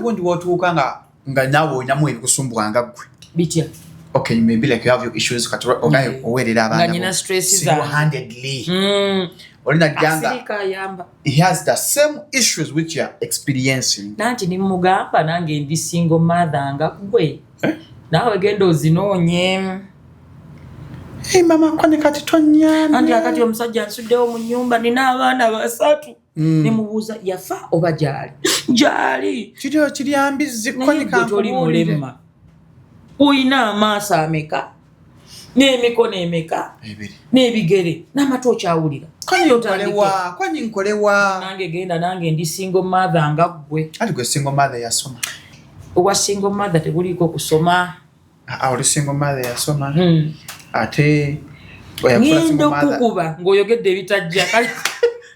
gundi wotuuka nga nawe onyamu ebikusumbuwa nga ggwe bitya. Okay, maybe like you have your issues owerera abaana nganyina stress single-handedly olina janga he has the same issues which you are experiencing. Nanti nimugamba nange ndi single mother nga gwe nawe genda ozinoonye. Hey mama kwani kati tonyana andi akati omusajja nsuddewo mu nyumba nina abaana 3 nimubuuza yafa oba jali kiri ambizi kwani kantoli mulema uyina amaaso ameka n'emikono emeka n'ebigere n'amatu okyawulira kwani nkolewa nange genda nange ndi single mother nga gwe. Ali gwe single mother yasoma owa single mother tebuliko kusoma. Oli single mother yasoma ate ngendo kukuba ng'oyogedde ebitajja kale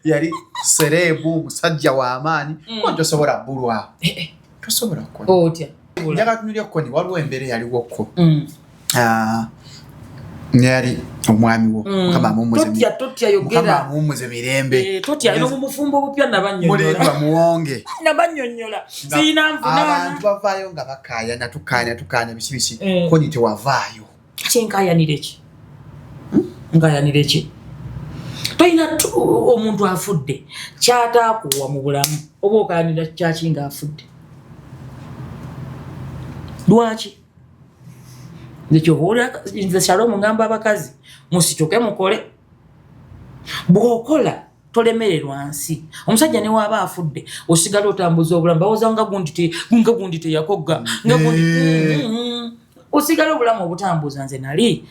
yali serebu musajja w'amaanyi ko tosobola bulwa tosobola ko otya njaga tunulya koni waliwo embeera yaliwo ko nyari omwami wo kama mumuze mirembe totya ino mumufumbo obupya nabanyonyola muwonge nabanyonyola sina nfuna abantu bavaayo nga bakaya natukanya bisibisi koni tewavaayo kinkayanireki nkayanireki toyina omuntu afudde kyataakuwa mu bulamu oba okayanira kyaki nga afudde lwaki nze Shalom ngamba abakazi musituke mukole bw'okola tolemererwa nsi. Omusajja ne waba afudde osigala otambuza obulamu bawoza nga gundi teyakogga nga gundi osigala obulamu obutambuza. Nze nali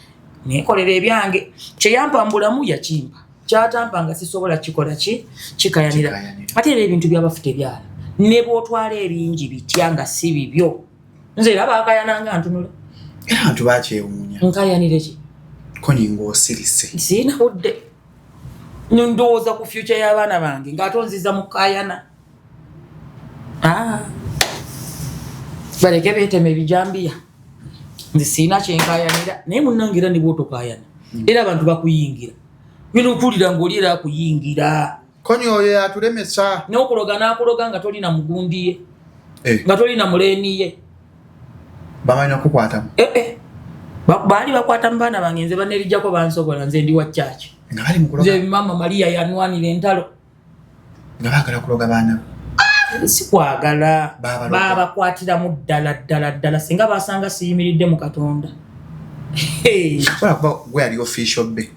nekolera ebyange kyeyampa mbulamu yakimpa kyatampa nga sisobola kikola kikayanira. Ate era ebintu by'abafuta ebyala ne bw'otwala ebingi bitya nga si bibyo nze era bakayananga ntunula abantu bakyewuunya nkayanire ki koni ng'osirise sina budde ndowooza ku future y'abaana bange ng'atonziza mu kayana baleke beeteme ebijambiya nze sina kyenkayanira naye munnangira ne bw'otokayana era abantu bakuyingira bino okulira ng'oli era akuyingira koni oyo yatulemesa n'okuloga n'akuloga nga tolina mugundi ye nga tolina muleeni ye bamanya kukwatamu baali bakwata mu baana bange nze banerijjako bansobola nze ndi wa church nze mama Maria yanwanira entalo nga baagala kuloga baana sikwagala babakwatiramu ddala singa basanga siyimiridde mu Katonda. Gwe yali official be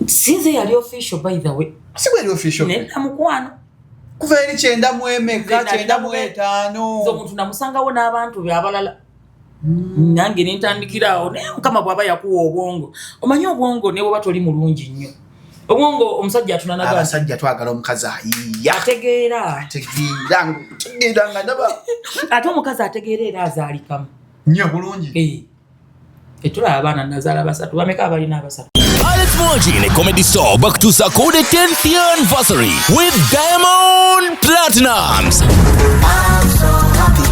sinze yali official by the way sigwe yali official nedda mukwano kuva eri 9 zo omuntu namusangawo n'abantu be abalala nange nintandikirawo naye Mukama bw'aba yakuwa obwongo omanyi obwongo ne bw'oba toli mulungi nnyo obwongo omusajja atunanaga abasajja twagala omukazi ategeera nga ndaba ate omukazi ategeera era azaalikamu nnyo bulungi etulaba abaana nazaala 3 bameka abalina 3 Alex Moji in a comedy store back to Sakode 10th year anniversary with Diamond Platnumz. I'm so happy.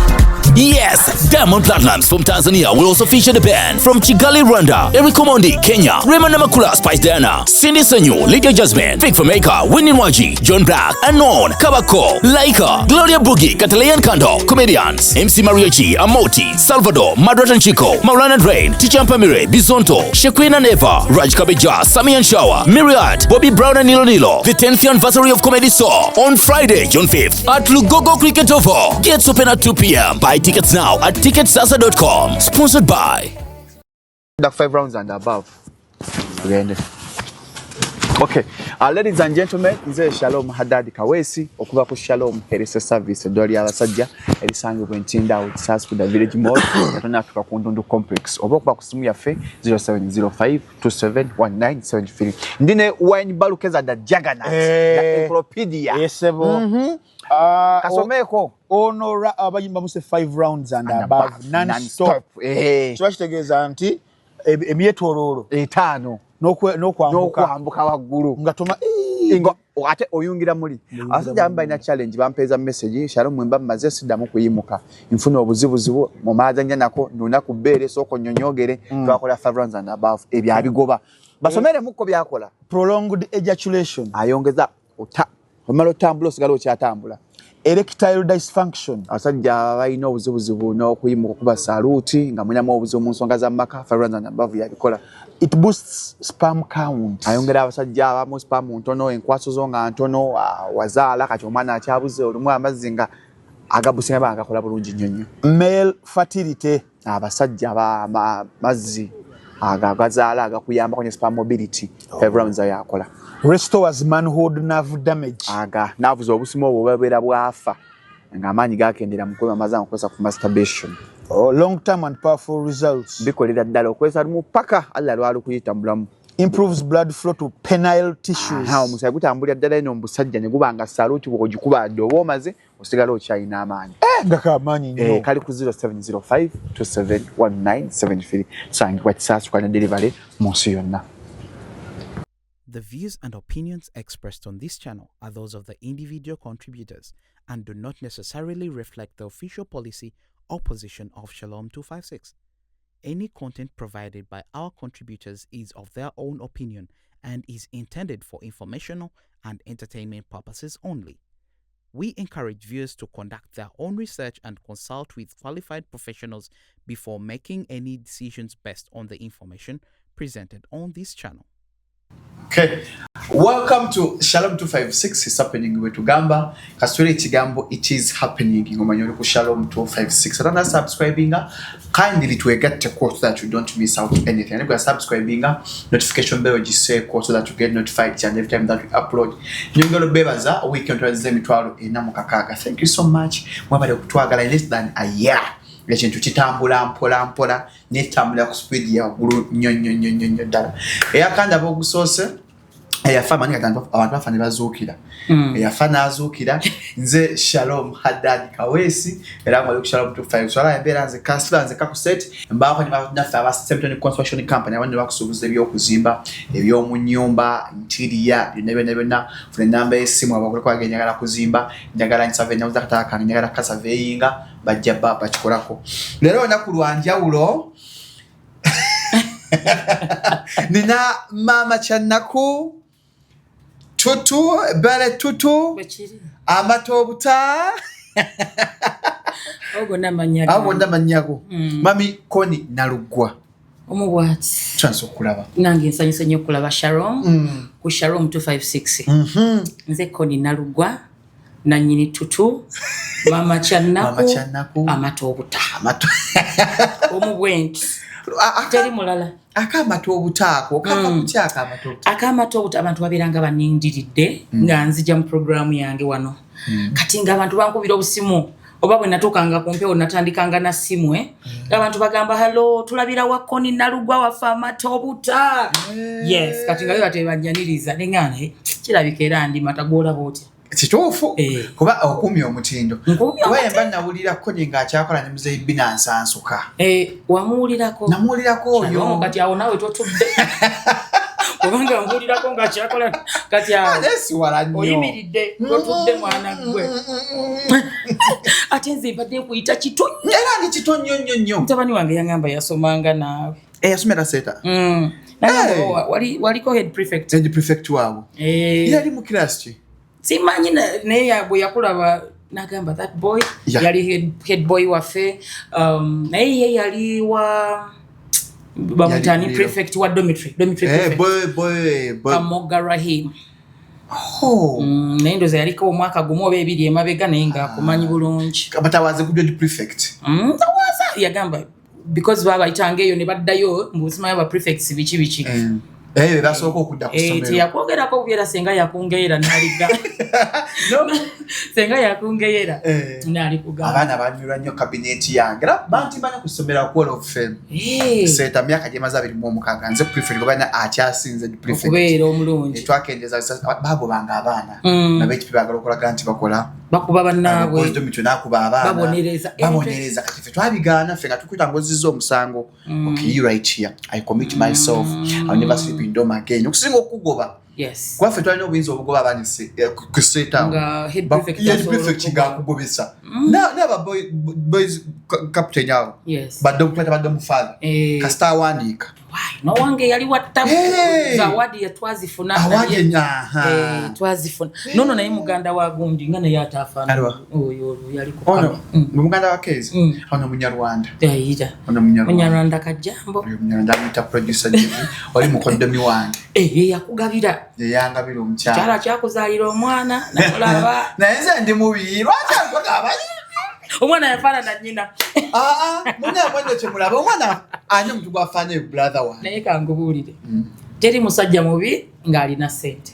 Yes, Diamond Platnumz from Tanzania will also feature the band from Kigali, Rwanda, Eriko Mondi, Kenya, Rema Namakula, Spice Diana, Cindy Sanyu, Lydia Jasmine, Fake Fameka, Winnie Waji, John Black, Anon, Kabako, Laika, Gloria Boogie, Catalayan Kando, Comedians, MC Mariachi, Amoti, Salvador, Madratan Chico, Maulana Drain, Tichampa Mire, Bizonto, Shequina Neva, Raj Kabeja, Sami and Shawa, Myriad, Bobby Brown and Nilo Nilo. The 10th anniversary of Comedy Store on Friday, June 5th at Lugogo Cricket Oval. Gets open at 2 p.m. Buy tickets now at ticketsasa.com. Sponsored by the 5 rounds and above. Okay, ladies and gentlemen, nze Shalom Hadadi Kawesi okuva ku Shalom Health Service doli abasajja erisangibwa Ntinda outside the village mall yatona afika ku Ndundu complex oba okuba ku simu yaffe 0705271973 ndine wine balukeza da Juggernaut da encyclopedia yesebo kasomeko ono abayimba muse 5 rounds and above non-stop kibakitegeeza nti emyetololo 5 n'okwambuka waggulu ngatoma ate oyungira muli abasajja balina challenge bampeeza message Shalom mwemba maze siddamu kuyimuka nfuna obuzibuzibu mu maazanya nako nuna ku bbeere soko nnyonyogere twakola 5 rounds and above ebyo abigoba basomere mukko byakola prolonged ejaculation ayongeza omala otambula osigala okyatambula erectile dysfunction. Abasajja balina obuzibuzibu n'okuyimuka okuba saluuti nga mulinamu obuzibu mu nsonga za maka 5 and above yabikola. It boosts sperm count. Ayongera abasajja abamu sperm ntono, enkwaso zo nga ntono, wazaala kati omwana akyabuze olumu amazzi nga agabusinga bagakola bulungi nnyo. Male fertility. Abasajja amazzi agazaala agakuyambako ne sperm mobility 5 rounds yakola. Restores manhood nerve damage. Navuza obusimo obwo babeera bwafa nga amaanyi gakendera mu kwemamaza okukozesa ku masturbation. Long term and powerful results. Bikolera ddala okwesa lumu paka alla lwali kuyita mulamu. Improves blood flow to penile tissues. Omusaayi gutambulira ddala eno omusajja ne guba nga saluuti bw'ogikuba dde oba omaze osigala okyalina amaanyi. Nga kamaanyi nnyo. Kali ku 0705 271973 sangibwa Kisaasu kwa delivery mu nsi yonna. The views and opinions expressed on this channel are those of the individual contributors and do not necessarily reflect the official policy or position of Shalom 256. Any content provided by our contributors is of their own opinion and is intended for informational and entertainment purposes only. We encourage viewers to conduct their own research and consult with qualified professionals before making any decisions based on the information presented on this channel. Okay, welcome to Shalom 256. It's happening with Ugamba. Kaswele Chigambo, it is happening. Ngomanyori ku Shalom 256. Atana subscribing, kindly to get the quote so that you don't miss out anything. And if you are subscribing, notification bell just say quote so that you get notified and every time that we upload. Nyongolo bebaza weekend twazize mitwalo enamukakaga. Thank you so much. Mwabale kutwagala in less than a year. Ekintu kitambula mpola netambula ku speed ya gulu nnyo ddala. Eyakanda bogusoose eyafa mani abantu bafane bazuukira. Eyafa n'azuukira nze Shalom Haddad Kawesi era ngo ku Shalom 25 swala embeera nze kasula nze kakuset mbako ni nafa aba Tempton Construction Company abandi bakusubuza ebyokuzimba ebyomu nnyumba interior nebena fune namba esimu abakole kwagenya njagala kuzimba njagala nsave na uzakataka njagala kasaveyinga bajja baba kikolako lero na kulwanjawulo nina mama Chanaku tutu bale tutu amatobuta ogondamanyago mami Koni Nalugwa omubwati transokulaba nange nsanyuse nnyo okulaba Shalom ku Shalom 256 nze Koni Nalugwa nanyini tutu mama Chanaku amatobuta omubwenti teri mulala akamatoobutaako kakakutyaka amatoobutaako akamatoobutaako abantu babiranga banindiridde nga nzija mu programu yange wano kati nga abantu bankubira obusimu oba bwe natuukanga ku mpewo natandikanga na simu abantu bagamba hello tulabira wa Koni Nalugwa wafa amatoobuta yes kati nga yo atebanyaniriza nengane kirabika era ndi matagola boti kituufu kuba okumya omutindo kuba yemba nawulira Koni ng'akyakola ne muzeyi Binance ansuka wamuwulirako namuwulirako oyo kati awo nawe totudde obanga wamuwulirako ng'akyakola kati awo oyimiridde totudde mwana gwe ate nze mbadde nkuyita kitonyo era ndi kitonyo nnyo mutabani wange yangamba yasomanga naawe yasomera seeta waliko head prefect waabo yali mu class ki simanyi naye yabwe yakulaba nagamba that boy yali head boy waffe naye ye yali wa bamutani prefect wa dormitory boy Kamoga Rahim naye ndoza yaliko omwaka gumu oba ebiri emabega naye nga akumanyi bulungi batawaze ku prefect tawaza yagamba because baba itanga eyo ne baddayo mu busima y'aba prefects biki basooka okudda ku ssomero teyakwogerako bubyera senga yakungeera n'aliga senga yakungeera n'alikuga abaana banyulwa nnyo kabineti yange era banti banya ku ssomero Hall of Fame seeta myaka gyemaze 26 nze prefect gobana akyasinze prefect okubeera omulungi twakendeza bagobanga abaana nabekipi bagala okulaga nti bakuba bannaabwe nakuba abaana babonereza kati ffe twabigaana ffe nga tukwita ngozizza omusango okay right here I commit myself I'll never sleep in dome again okusinga okugoba yes kwa ffe twalina obuyinza obugoba abaana ku seeta nga head prefect gakugobesa n'aba boys captain awo badde okutwata badde mu father kasita awandiika no wange yali wattamu zawadi ya twazifuna twazifuna nono naye muganda wa gundi nga naye atafaana oyo yali ono muganda wa Kezi ono Munyarwanda ono Munyarwanda kajambo Munyarwanda mita producer jibu wali mukoddomi wange yakugabira yangabira omukyala kyala kyakuzaalira omwana nakulaba naye nze ndi mubi lwaki agaba omwana yafaanana nnyina muna mwende kyemulaba omwana ani omuntu gwafaana brother wange naye kangubuulire teri musajja mubi ng'alina ssente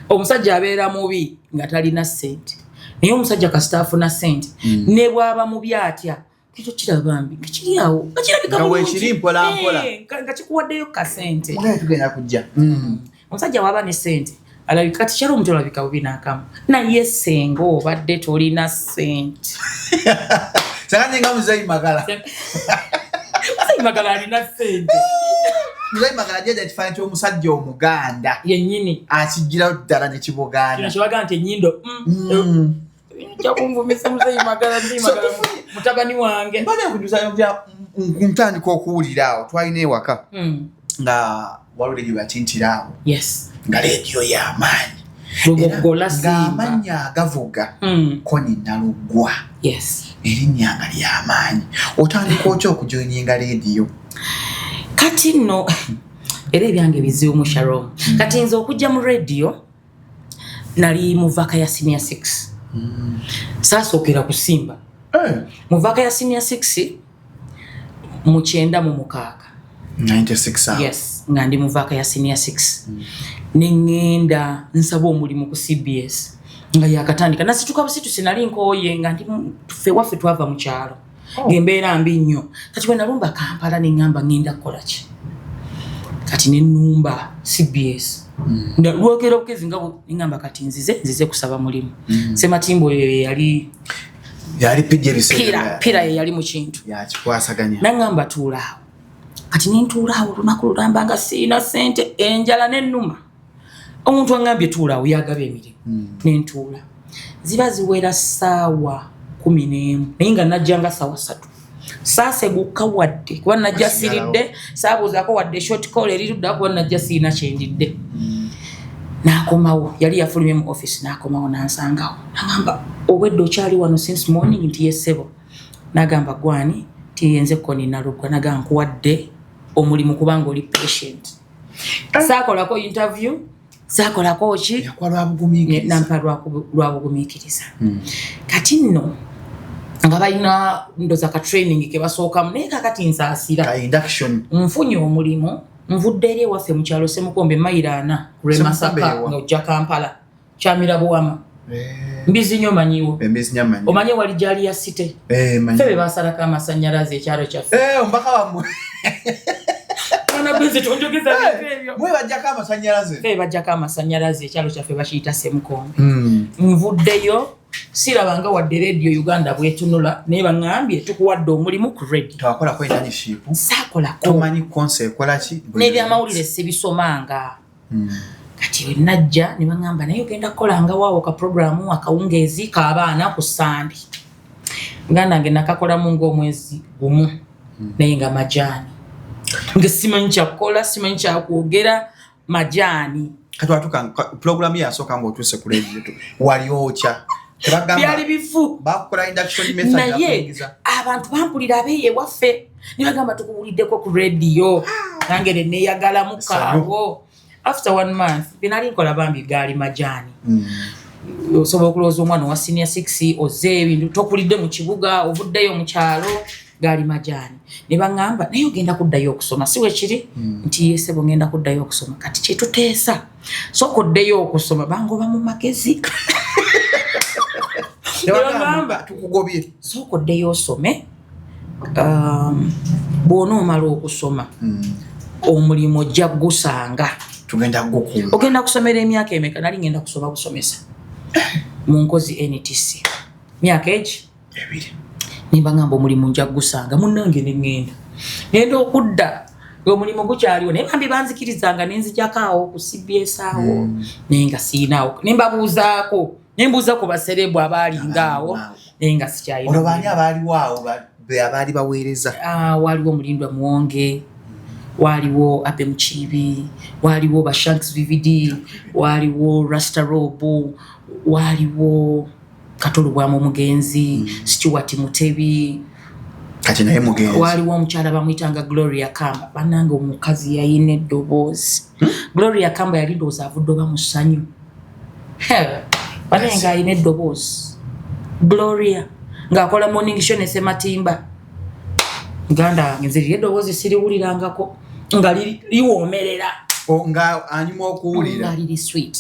omusajja abeera mubi nga talina ssente naye omusajja kasita afuna ssente ne bw'aba mubi atya kito kiraba mbi nga kiri awo nga kirabika bulungi nga kikuwaddeyo ka ssente tugenda kujja omusajja waba ne ssente alabika kati kyali omuntu olabika bubi n'akamu naye senga obadde tolina ssente sanga nga Muzeyi Magala Muzeyi Magala alina ssente Muzeyi Magala jeje ekifaananyi ky'omusajja omuganda yennyini akijjirawo ddala ne kibuganda kino kyebaga nti ennyindo kyakunvumisa Muzeyi Magala mutabani wange mbadde nkujuza bya ntandika okuwulira awo twalina ewaka nga waliwo leediyo yatintira awo nga leediyo y'amaanyi ng'amanya agavuga Koni Nalugwa erinnya nga ly'amaanyi otandika otya okujoininga leediyo kati nno era ebyange bizibu mu Shalom kati nze okujja mu leediyo nali mu vaka ya senior 6 saasookera kusimba mu vaka ya senior 6 mu 96 nga ndi mu vaka ya senior 6 nengenda nsaba omulimu ku CBS nga yakatandika nasituka busitu sinali nkooye nga ndi ffe waffe twava mu kyalo ng'embeera mbi nnyo kati bwe nalumba Kampala neŋŋamba ngenda kukola ki kati nenumba CBS lwogera obukezi nga neŋŋamba kati nzize kusaba mulimu Sematimbo oyo yali pira ye yali mu kintu yakikwasaganya naŋŋamba tuulaawo kati nentuulaawo olunaku lulamba nga siina ssente enjala nennuma omuntu aŋŋambye tuulaawo yagaba emirimu nentuula ziba ziwera ssaawa 11 naye nga najjanga ssaawa 3 saaseguka wadde kuba najja siridde saabuuzaako wadde short call erirudda kuba najja siina kyendidde n'akomawo yali yafulumye mu office n'akomawo n'ansangawo n'agamba obwedde okyali wano since morning nti yessebo n'agamba gwani tiyenze Koni Nalugwa n'agamba nkuwadde omulimu kubanga oli patient saakolako interview saakolako ki nampa lwa bugumiikiriza kati nno nga balina ndoza ka training ke basookamu naye kakati nsaasira nfunye omulimu nvudde eri ewaffe mu kyalo Semukombe mayiraana lwe Masaka ng'ojja Kampala kyamira buwama mbizi nnyo manyiwo omanye wali gyali ya site ffe be basalako amasannyalaze ekyalo kyaffe ombaka wammwe ffe bajjako amasannyalaze ekyalo kyaffe bakiyita Semukombe nvuddeyo sirabanga wadde Radio Uganda bwetunula naye baŋŋambye tukuwadde omulimu ku radio tawakolako internship saakolako tomanyi konse ekolaki n'ebyamawulire sibisomanga kati we najja ne baŋŋamba naye ogenda kukolanga waawo ka programu akawungeezi k'abaana ku Sande nganda nge nakakolamu ng'omwezi gumu naye nga majaani nga simanyi kyakukola simanyi kyakwogera majaani kati watuka programu yasooka ng'otuuse ku radio wali okya byali bifu bakukola induction message naye abantu bampulira abeeye waffe ne bagamba tukuwuliddeko ku radio nange ne neeyagalamu kaawo after 1 month binali nkola bambi gaali majaani osobola okulowooza omwana owa senior 6 oze ebintu tokulidde mu kibuga ovuddeyo mu kyalo gaali majaani ne baŋŋamba naye ogenda kuddayo okusoma si wekiri nti yesebo ngenda kuddayo okusoma kati kyetuteesa sooka oddeyo okusoma bangoba mu magezi nebagamba tukugobye sooka oddeyo osome bw'onoomala okusoma omulimu ojja gusanga ogenda kusomera emyaka emeka nali ngenda kusoma busomesa mu nkozi NTC myaka egi 2 nimbagamba omulimu nja gusanga munnange ngenda okudda omulimu gukyaliwo naye bambi banzikirizanga nenzijako awo ku CBS awo naye nga siinaawo nembabuuzaako nembuuza ku baserebu abaalingaawo naye nga sikyayina olwo baani abaaliwo awo abaali baweereza waliwo Mulindwa Muwonge waliwo Abe Mukiibi, waliwo ba Shanks VVD, waliwo Rasta Robo, waliwo Katolu Bwamu Mugenzi, Stuart Mutebi, kati naye mugenzi waliwo omukyala bamuyitanga Gloria Kamba, bananga omukazi yayina eddoboozi. Gloria Kamba yali ndowooza avudde oba mu ssanyu. Banenga ayina eddoboozi. Gloria ng'akola morning show ne Sematimba. Ganda nze eddoboozi siriwulirangako nga liwoomerera. nga anyuma okuwulira. Nga liri sweet.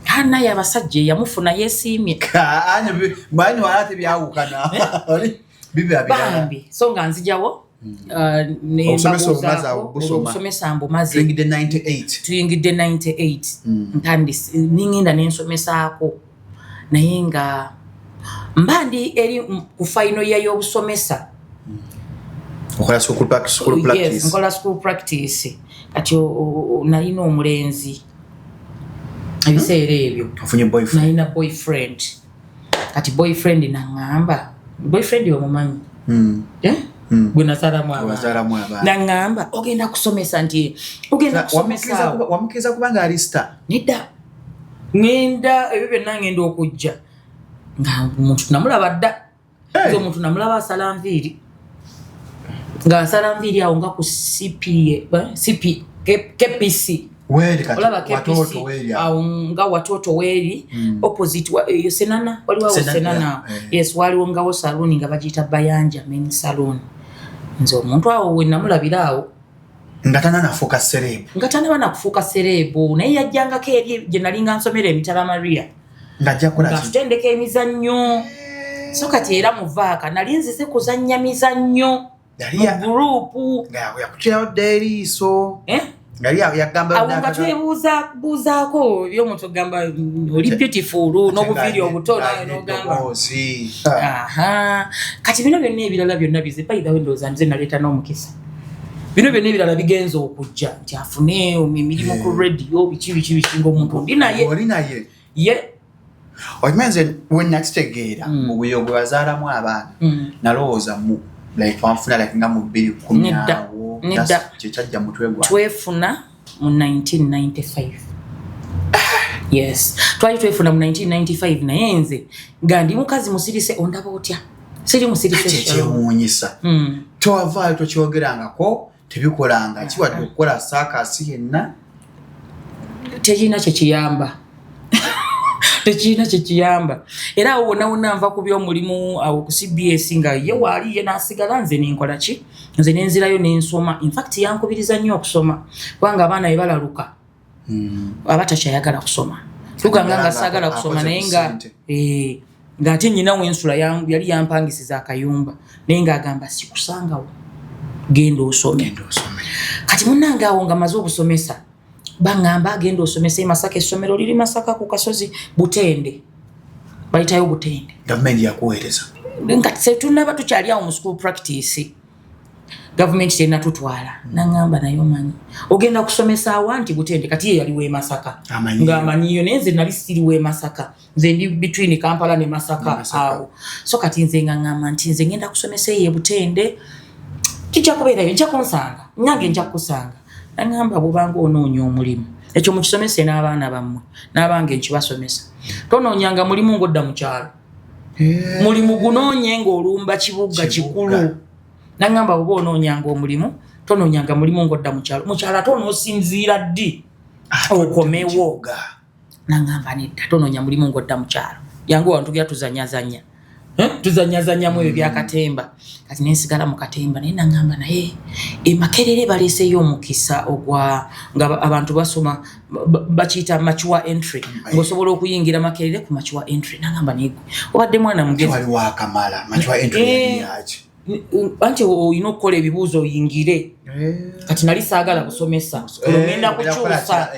Hana y'abasajja yamufuna yeesiimye. Mwanyi walate byawukana. Bambi so nga nzijawo okusomesa mbumazi tuyingidde 98 ntandise ningenda nensomesaako naye nga mbandi eri ku final ya y'obusomesa okola school practice. Yes, nkola school practice kati nalina omulenzi ebiseera ebyo ofunye boyfriend. nalina boyfriend kati boyfriend nangamba boyfriend yomumanyi gwe nasalamu abaana nangamba ogenda kusomesa nti ogenda kusomesa wamukiriza kubanga ali star nedda ngenda ebyo byonna ngenda okujja nga omuntu namulaba dda nze omuntu namulaba asala nviiri nga asala nviiri awo nga ku KPC olaba KPC awo nga watoto weri opposite Senana waliwo Senana yes waliwo ngawo salon nga bagiyita Bayanja men salon nzo omuntu awo we namulabira awo ngatana nafuuka serebu ngatana nakufuuka serebu naye yajjangako eri gye nali nga nsomera Emitala Maria ngajja kola ki tutendeka emizannyo so kati era muvaaka nali nzize kuzannya mizannyo mu gurupu yakutirawo deriiso Ngali yagamba awunga twebuuzaako by'omuntu gamba oli beautiful n'obuviiri obutono n'ogamba kati bino byonna ebirala byonna bize bayitawo endowooza nze naleeta n'omukisa bino byonna ebirala bigenza okujja nti afune emirimu ku radio biki ng'omuntu oli naye okimanze we nakitegeera mu buyo gwe bazaalamu abaana nalowooza mu like wamfuna like nga mu 2010 Nida chichaja mutwegwa twefuna mu 1995 yes twali twefuna mu 1995 naye nze gandi mukazi musirise ondaba otya siri musirise kyemunyisa twavaayo tokyogerangako tebikolanga kiwadde okukola saakasi yenna tekirina kyekiyamba tekirina kyekiyamba era awo wonna nva ku by'omulimu awo ku CBS nga ye waali ye n'asigala nze nenkola ki nze nenzirayo nensoma in fact yankubiriza nnyo okusoma kubanga abaana be balaluka abatakyayagala kusoma tuganga nga saagala kusoma naye nga ate nnyina wensula yali yampangisiza akayumba naye ng'agamba sikusangawo genda osome kati munnange awo nga maze obusomesa bangamba agenda osomesa e Masaka essomero liri Masaka ku Kasozi Butende bayitayo Butende government yakuweereza nga tunaba tukyali awo mu school practice government tena tutwala nangamba nayo manyi ogenda kusomesa awanti Butende kati ye yali we Masaka nga amanyiyo nenze nali siri we Masaka nze ndi between Kampala ne Masaka awo so kati nze ngangamba nti nze ngenda kusomesa ye Butende kijja kubeerayo nja kunsanga nyange nja kusanga nangamba bubanga onoonya omulimu ekyo mukisomese n'abaana bammwe n'abange nkibasomesa tonoonyanga mulimu ng'odda mu kyalo mulimu gunoonye ng'olumba kibuga kikulu nangamba bw'oba onoonyanga omulimu tonoonyanga mulimu ng'odda mu kyalo ate onoosinziira ddi okomewo nangamba nedda tonoonya mulimu ng'odda mu kyalo yangu wantu tugera tuzanyazanya tuzanyazanyamu ebyo byakatemba kati nensigala mu katemba naye nangamba naye Makerere baleeseyo omukisa ogwa nga abantu basoma bakiyita mature entry ng'osobola okuyingira Makerere ku mature entry nangamba negwe obadde mwana mugezi wali wakamala mature entry yaki anti oyina okukola ebibuuzo oyingire kati nali saagala kusomesa olugenda kukyusa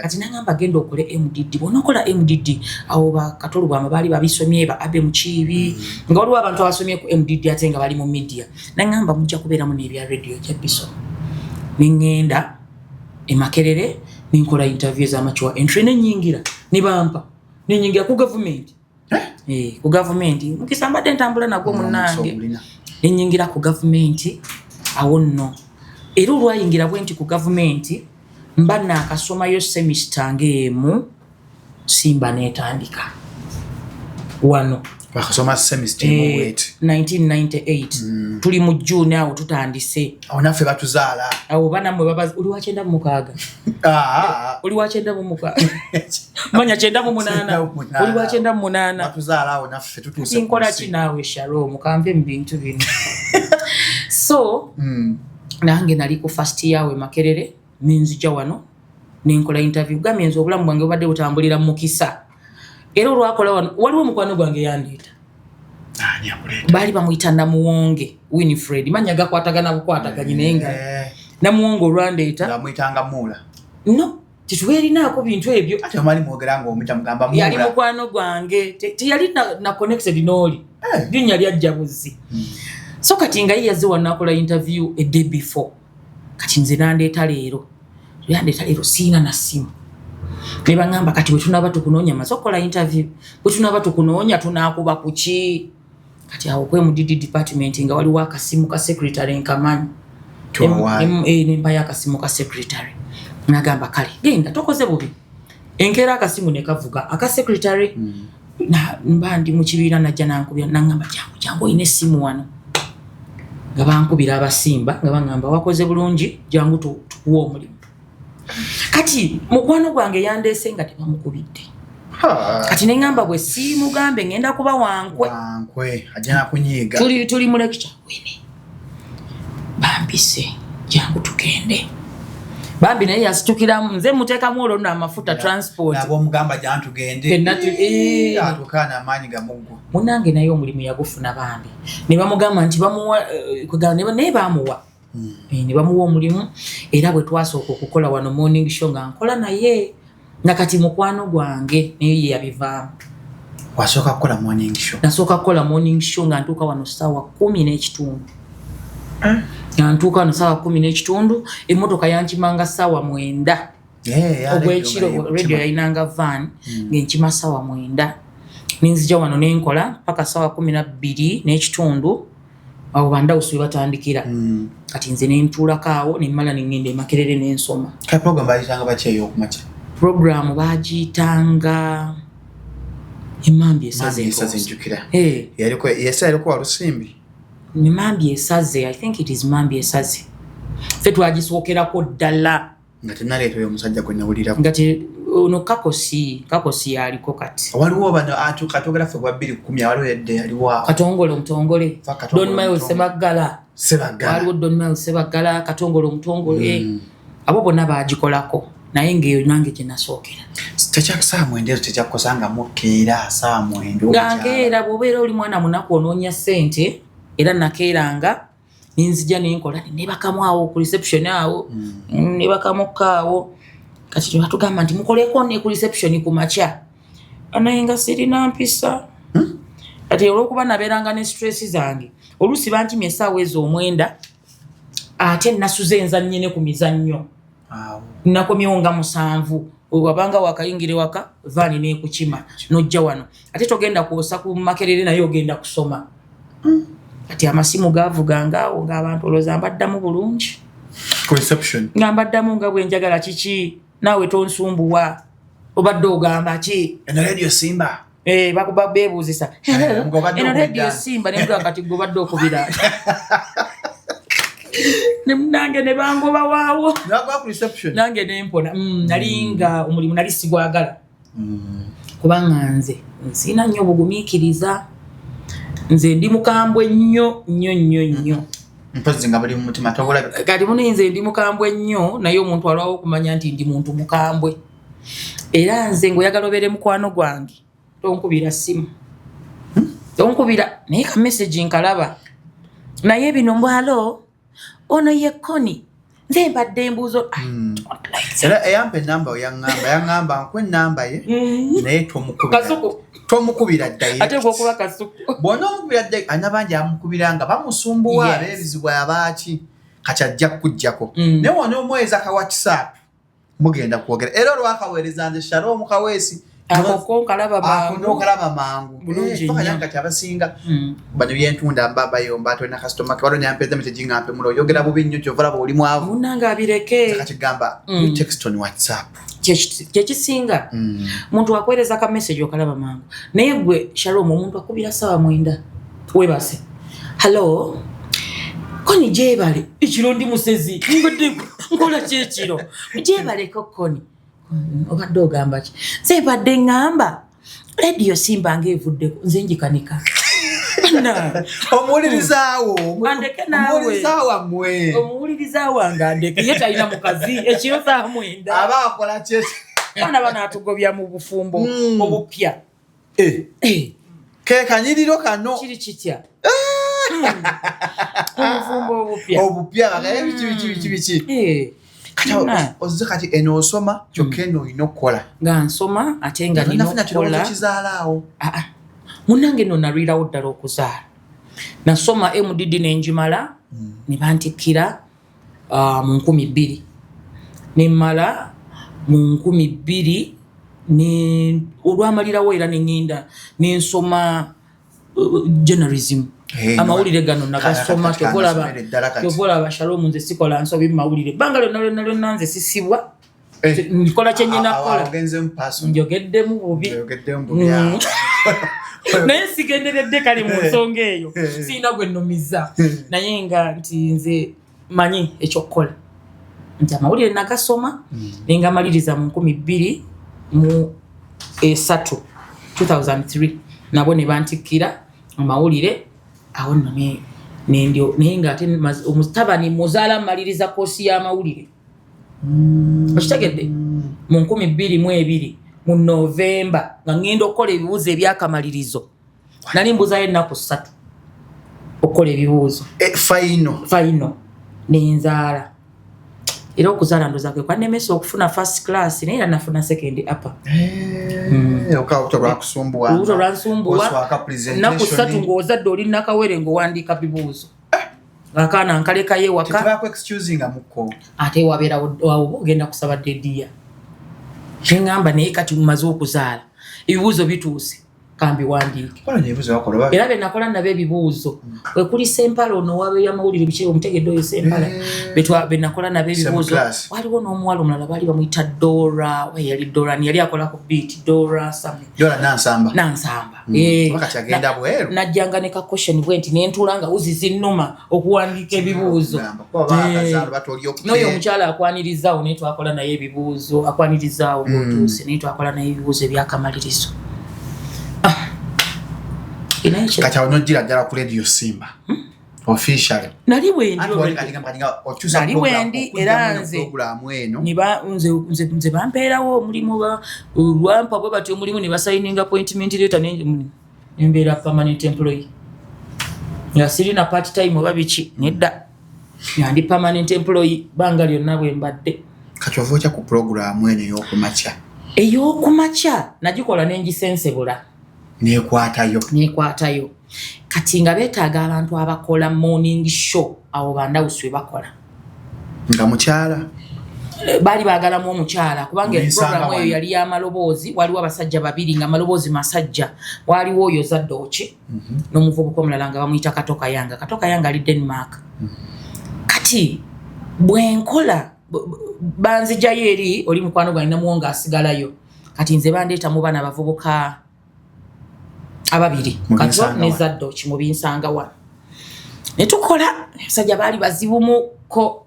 kati nangamba genda okole MDD bonokola MDD awo bakatolu bwama baali babisomye ba Abe Mukiibi nga waliwo abantu abasomye ku MDD ate nga bali mu media nangamba mujja kubeeramu n'ebya radio kya biso ningenda Makerere ninkola interview za mature entry nenyingira nibampa nenyingira ku government ku government mukisambadde ntambula nagwo munnange nenyingira ku government awo nno era olwayingira bwenti ku gavumenti mba naakasomayo semester ng'emu simba netandika wano bakasoma semester mu wait 1998 tuli mu June awo tutandise onaffe batuzaala awo bana mwe baba uli wa 96 uli wa 96 manya 98 uli wa 98 batuzaala awo naffe tutuuse inkola kinawe Shalom kamve mu bintu bino so nange nali ku first year we Makerere ninzija wano ninkola interview gamenzo obulamu bwange obadde butambulira mu Mukisa era olwakola wano waliwo mukwano gwange yandeeta bali bamuyita Namuwonge Winifred manya gakwatagana bukwataganye nenga Namuwonge olwandeeta namuyitanga Mula no tituwerinaako bintu ebyo ate mali mwogeranga omuta mugamba Mula yali mukwano gwange teyali na connected n'oli linya lyajja buzzi so kati nga yazze wanakola interview a day before kati nze nandeeta leero siina na simu ne bangamba kati wetunaba tukunoonya masokola interview wetunaba tukunoonya tunaakuba kuki kati awo kwe mu DD department nga waliwo akasimu ka secretary nkamanyi nemba yakasimu ka secretary nagamba kale genda tokoze bubi enkera akasimu ne kavuga aka secretary na mba ndi mu kibiina najja nankubya nangamba jangu ine simu wano nga bankubira abasimba nga bangamba wakoze bulungi jangu tukuwa omulimu kati mukwano gwange yandeese nga tebamukubidde kati nengamba bwe si mugambe ngenda kuba wankwe ajana kunyiga tuli mu lecture wene bambise jangu tugende bambi naye yasitukiramu nze muteekamu olwo n'amafuta transport nabo mugamba jangu tugende atukana amaanyi gamuggwa munange naye omulimu yagufuna bambi ne bamugamba nti bamuwa naye bamuwa ne bamuwa omulimu era bwe twasooka okukola wano morning show nga nkola naye nakati mukwano gwange naye yabivaamu wasooka kukola morning show nasooka kukola morning show nga ntuuka wano ssaawa 10:30 ntuuka wano ssaawa 10:30 emmotoka yankimanga ssaawa 9 ogwekiro radio yayinanga van ng'enkima ssaawa 9 ninzija wano nenkola paka ssaawa 12:30 awo bandawusi batandikira kati nze nentuulako awo nemmala nengenda e Makerere nensoma program bayitanga bakyeyo okumakya program bagiyitanga Emambi Esaze njukira yaliko Walusimbi Mambi Esaze I think it is Mambi Esaze fe twagisookerako ddala nga tenaleeta oyo omusajja gwe nawulirako ngati ono kakosi yaliko kati waliwo bano katogera ffe bwa 2010 waliwo yadde yaliwo Katongole omutongole Don Miles Sebagala waliwo Don Miles Sebagala Katongole omutongole abo bonna bagikolako naye ng'eyo nange gye nasookera tekyakusaa mwende tekyakukosanga mukeera saa mwende ngankeera bw'obeera oli mwana munaku onoonya ssente era nakeeranga ninzija nenkola nebakamu awo ku reception awo nebakamukka awo kati batugamba nti mukoleko ne ku reception ku makya anaye nga sirina mpisa kati olwokuba nabeeranga ne stress zange oluusi bantimye essaawa ezo 9 ate nasuze enzannye ne ku mizannyo nakomyewo nga 7 wabanga wakayingire waka vaani nekukima nojja wano ate togenda kwosa ku Makerere naye ogenda kusoma kati amasimu gavuganga awo ng'abantu olowooza mbaddamu bulungi ku reception nga mbaddamu nga bwe njagala kiki naawe tonsumbuwa obadde ogamba ki eno radio Simba bakuba beebuuzisa eno radio Simba nembuga kati gwe obadde okubira nange ne bangoba waawo nange nempona nalinga omulimu nali sigwagala kubanga nze nsina nnyo obugumiikiriza nze ndi mukambwe nnyo mpozi nga buli mu mutima tobola kati muno nze ndi mukambwe nnyo naye omuntu alwawo okumanya nti ndi muntu mukambwe era nze ng'oyagala obeere mukwano gwange tonkubira simu tonkubira naye ka message nkalaba naye bino mbwalo ono ye Koni nze mbadde embuuzo era eyampa enamba yaŋŋamba nkwe enamba ye naye tomukubira ddayiro ate gwokuba kasuku bw'ona omukubira ddayiro anabangi amukubiranga bamusumbuwa abeebizibwa abaaki kati ajja kukuggyako naye wona omwezi akawakisa mugenda kwogera era olwakaweereza nze Shalom Kaweesi akoko kalaba mangu bulungi nnyo kati abasinga bano byentunda mbaba yomba to na customer ke walonye ampeza mteginga ampe mulo yogera bubi nnyo kyovala buli mwavu munanga abireke kati gamba you text on WhatsApp kyekisinga muntu akwereza ka message okalaba mangu naye gwe Shalom omuntu akubira sawa mwenda webase hello koni jebale ekirondi musezi ngode ngola kyekiro jebale kokoni obadde ogamba ki sebadde ngamba radio Simba ngevudde nze njikanika omuwulirizaawo andeke nawe omuwulirizaawo ngandeke ye talina mukazi ekiro saa mwenda aba akola kyeki bana atugobya mu bufumbo obupya ke kanyiriro kano kiri kitya obufumbo obupya bagaye biki ozize kati eno osoma kyokka eno olina okukola nga nsoma ate nga nina okukola kizaalaawo munange no nalwirawo ddala okuzaala nasoma MDD nenjimala ne bantikkira mu 2000 nemmala mu 2000 ne olwamalirawo era nengenda nensoma journalism amawulire gano nagasoma kyovolaba Shalom nze sikola nsobi mu mawulire banga lyonna nze sisibwa nkola kyenyina kola njogeddemu bubi naye sigenderedde kali mu nsonga eyo siina gwe nnomiza naye nga nti nze manyi ekyokukola nti amawulire nagasoma nenga maliriza mu 2003 nabo ne bantikkira amawulire awo nendio naye nga ate omutabani muzaala maliriza kosi y'amawulire okitegedde mu 2022 mu Novemba nga ngenda okukola ebibuuzo ebyakamalirizo nali mbuzayo ennaku 3 okukola ebibuuzo final nenzaala era okuzaala ndozake kwanemesa okufuna first class naye era nafuna second upper olwansumbuwa nnaku 3 ng'ozadde oli nakawere ng'owandiika bibuuzo ng'akaana nkalekayo ewaka ate wabeerawo ogenda kusaba dediya kyengamba naye kati mumaze okuzaala ebibuuzo bituuse kambiwandiike era benakola nabo ebibuuzo wekuli sempala ono wabeyo amawulire biki omutegedde oyo sempala benakola nabo ebibuuzo waliwo n'omuwala omulala baali bamuyita Dora weyali Dora niyali akola ku beat Dora nansamba najjanga ne ka question bwe nti nentuula nga wuzi zinnuma okuwandiika ebibuuzo n'oyo omukyala akwanirizaawo naye twakola naye ebibuuzo akwanirizaawo ng'otuuse naye twakola naye ebibuuzo ebyakamalirizo kati awo nojjira ddala ku radio Simba official nali bwendi era nze bampeerawo omulimu lwampa bwe bati omulimu ne basigning appointment letter nembeera permanent employee nga sirina part time oba biki nedda nga ndi permanent employee banga lyonna bwe mbadde kati ova okya ku program eno ey'okumakya nagikola nengisensebula nekwatayo kati nga beetaaga abantu abakola morning show awo bandawuswe bakola nga mukyala baali baagalamu omukyala kubanga program eyo yali y'amaloboozi waliwo abasajja babiri nga amaloboozi masajja waliwo oyo Zaddoki n'omuvubuka omulala nga bamuyita Katoka Yanga ali Denmark kati bwenkola banzijayo eri oli mukwano gwange namuwonga asigalayo kati nze bandeeta mu bana abavubuka ababiri Kato ne Zaddoki mu binsanga wano ne tukola abasajja baali bazibumuko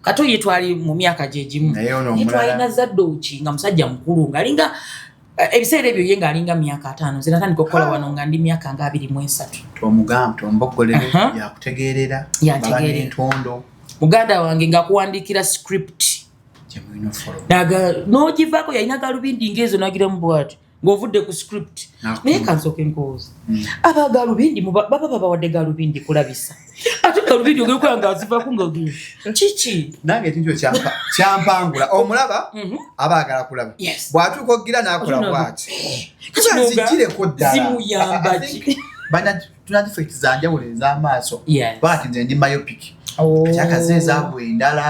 Kato ye twali mu myaka gye gimu twalina Zaddoki nga musajja mukulu ng'alinga ebiseera ebyo ye ng'alinga myaka 5 nze natandika okukola wano nga ndi myaka nga 23 tombogolere yakutegeerera babane entondo muganda wange ng'akuwandiikira script n'ogivaako yalina galubindi ng'ezo n'agira mu bwati ng'ovudde ku script naye kansooke nkooza aba galubindi baba babawadde galubindi kulabisa ate galubindi ogekola ng'azivaako ng'ogenda kiki nange tinjo kyampangula omulaba abaagala kulaba bw'atuuka ogira n'akola bwati zigireko ddala zimuyamba ki tuna different za njawulo ez'amaaso bwati nze ndi myopic kati akaze ezaabwe endala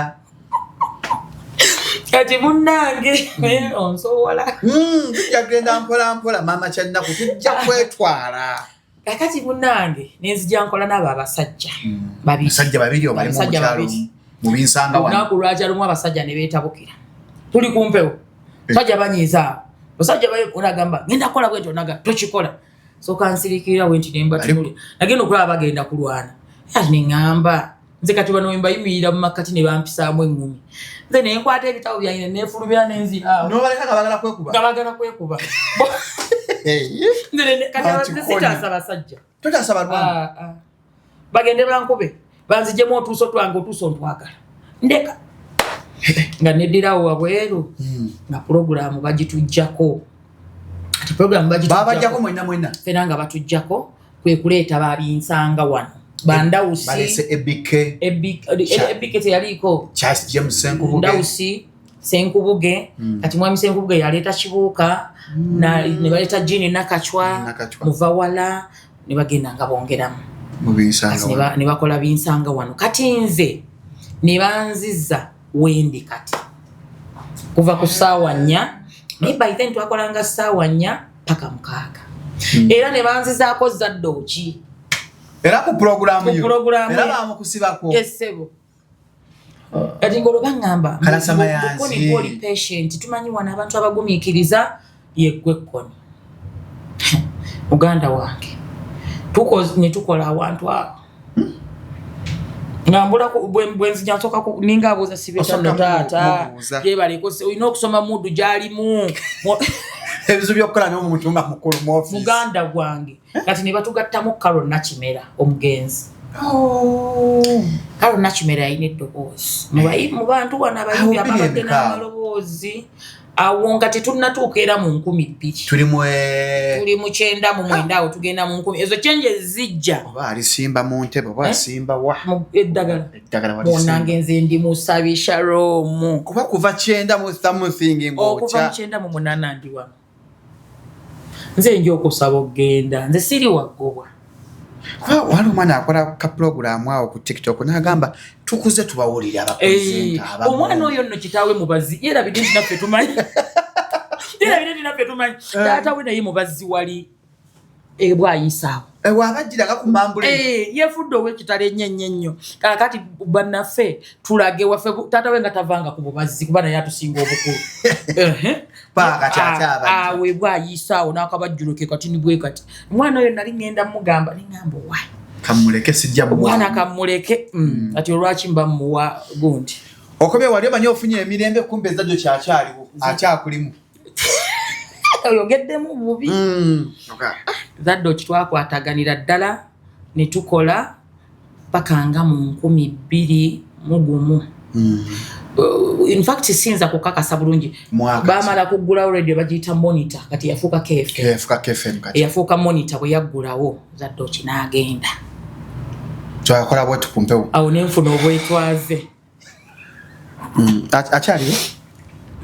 kati munnange onsowola tujja kugenda mpola mama kyannaku tujja kwetwala kakati munnange nenzija nkola n'abo abasajja babiri obali mu kyalo mu binsanga wano olunaku lwakya lumu abasajja ne beetabukira tuli kumpewo basajja banyiizaawo basajja onagamba ngenda kukola bwenti onaga tokikola soka nsirikirira bwenti nembatunule nagenda okulaba bagenda kulwana ati neŋŋamba nze kati bano wembayimirira mu makkati ne bampisaamu eŋŋumi nze ne nkwata ebitabo byange neefulumira n'enziraawo nobaleka nga bagala kwekuba kati sikyasa basajja tokyasaba lwana bagende bankube banzijemu otuuso twange otuuso ntwagala ndeka nga neddirawo wabweru nga pulogulaamu bagitujjako kati pulogulaamu babajjako mwenna fena nga batujjako kwe kuleeta babinsanga wano bandawusi balese ebike teyaliiko Charles James Senkubuge ndawusi Senkubuge kati mwami Senkubuge yaleeta Kibuuka ne baleeta Jini Nakachwa Muvawala ne bagenda nga bongeramu ne bakola binsanga wano kati nze ne banziza wendi kati kuva ku ssaawa 4 naye by then twakolanga ssaawa 4 paka 6 era ne banzizaako Zadooki era ku program era bamukusibako yesebo kati ngolo bangamba kalasamayanzi oli patient tumanyi wana abantu abagumiikiriza yeggwe koni Uganda wange tukola abantu abo ngambula bwenzija nsoka ninga abuuza sibeta taata yebaliko olina okusoma muddu gyalimu ebizu byokkola n'omu mutumba mukulu mu office Muganda gwange kati ne batugattamu Carol Nakimera omugenzi Carol Nakimera yalina eddoboozi mu bantu wana abayimbi ababadde n'amaloboozi awo nga tetunnatuuka era mu 2000 tuli mu 9 mu 9 awo tugenda mu 10 ezo chenje zijja oba alisimba mu ntebe oba asimba wa eddagala bonange nze ndi musabisha Rome kuba kuva 9 mu something okuva 9 mu 8 ndi wa nze njo okusaba ogenda nze siri wagobwa wali omwana akola ka program awo ku TikTok n'agamba tukuze tubawulira abapresenta aba omwana oyo nno kitaawe mubazi era bidinti naffe tumanyi taata we naye mubazi wali bwayisaawo wabajjiraga ku mambule yefudde ow'ekitalo ennyo kakati bannaffe tulage waffe taata we nga tavanga ku bubazi kuba naye atusinga obukulu awe bwayisaawo n'akabajjulo ke kati nibwe kati omwana oyo nali ngenda mugamba ningamba wayi kamuleke sijja mwana kamuleke ati olwaki mba muwa gundi okobye wali omanyi ofunye emirembe kumbe ezajjo kyakyaliwo akyakulimu oyogeddemu bubi Zadooki twakwataganira ddala ne tukola paka nga mu 2021 in fact sinza kukakasa bulungi bamala kuggulawo radio bagiyita monitor kati yafuuka KFM kati yafuuka monitor bwe yaggulawo Zadooki n'agenda twakola bwe tukumpewo awo nenfuna obwetwaze akyaliwo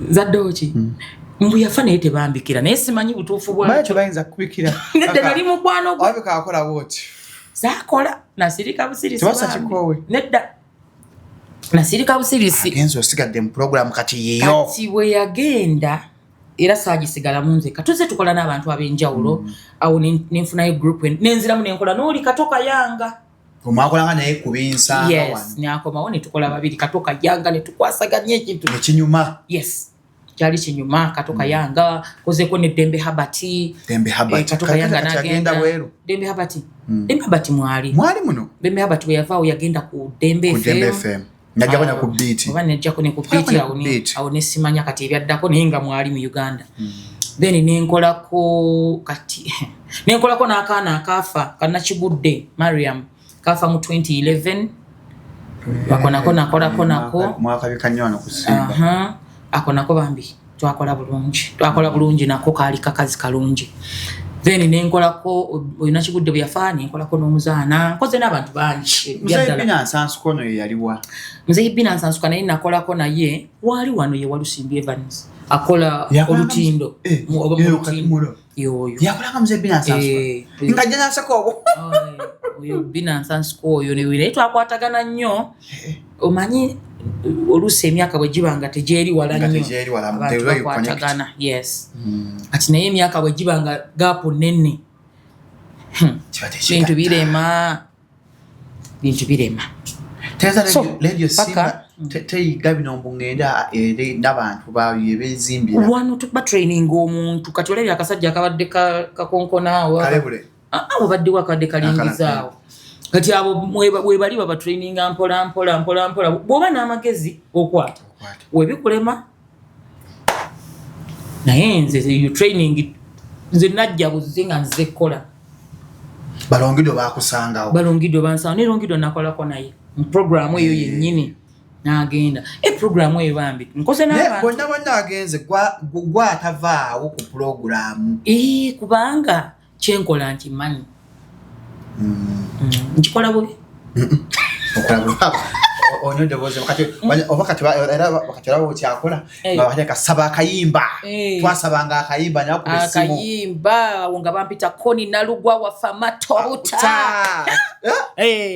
Zadooki mbu yafa naye tebambikira naye simanyi butuufu bwakyo bayinza kubikira nedda nali mukwano gwe abika akola bwoti zaakola nasirika busirisi tebasa kikowe nedda nasirika busirisi agenzi osigadde mu program kati yeyo kati bwe yagenda era saagisigalamu nze katuze tukola n'abantu ab'enjawulo awo nenfunayo group nenziramu nenkola n'oli Katoka Yanga omwakolanga naye kubinsanga wano nyakomawo ne tukola babiri Katoka Yanga ne tukwasaganya ekintu nekinyuma kyali kinyuma Katoka Yanga kozeko ne Dembe Habati Katoka Yanga n'agenda Dembe Habati mwali muno Dembe Habati bwe yavaawo yagenda ku Dembe FM najjako ne ku beat oba nejjako ne ku beat awo ne simanya kati ebyaddako naye nga mwali mu Uganda then nenkolako n'akaana akaafa Kannakigudde Mariam kafa mu 2011 bakonako nakolako nako mwaka bikanya wano kusimba akonako bambi twakola bulungi nako kaali kakazi kalungi then nenkolako Nakigudde byafaani nkolako n'omuzaana nkoze n'abantu bangi Binansansukono yaliwa Mzee Binansansuka naye nakolako naye wali wano ye Walusimbi Evans akola olutindo yoyo yakolanga Mzee Binansansuka nga jana sako oyo Binansansuka oyo ne wile twakwatagana nnyo omanyi oluusi emyaka bwe giba nga tejeeri wala nnyo abantu bakwatagana. Yes. Kati naye emyaka bwe giba nga gaapu nnene bintu birema. So, radio Simba teyiga bino mbungenda eri n'abantu baabye bezimbira. Wano tuba training omuntu kati olebya akasajja akabadde kakonkonaawo. Kalebule. Abo badde wakadde kalingizaawo. Kati abo we bali baba training mpola. Bw'oba n'amagezi okwata. Webikulema. Naye nze you training nze najja buzinga nze kola. Balongido bakusangawo. Balongido bansanga ne longido nakolako naye. Mu program eyo yennyini n'agenda. Program eyo bambi. Nkose n'abantu. Bonna agenze gwa atavaawo ku program. Kubanga kyenkola nti manyi. Nkikola bubi. Okola bubi. Onyonde boze wakati era kyakola babateka saba akayimba twasabanga akayimba nako kusimu akayimba nga bampita Koni Nalugwa wa Famatobuta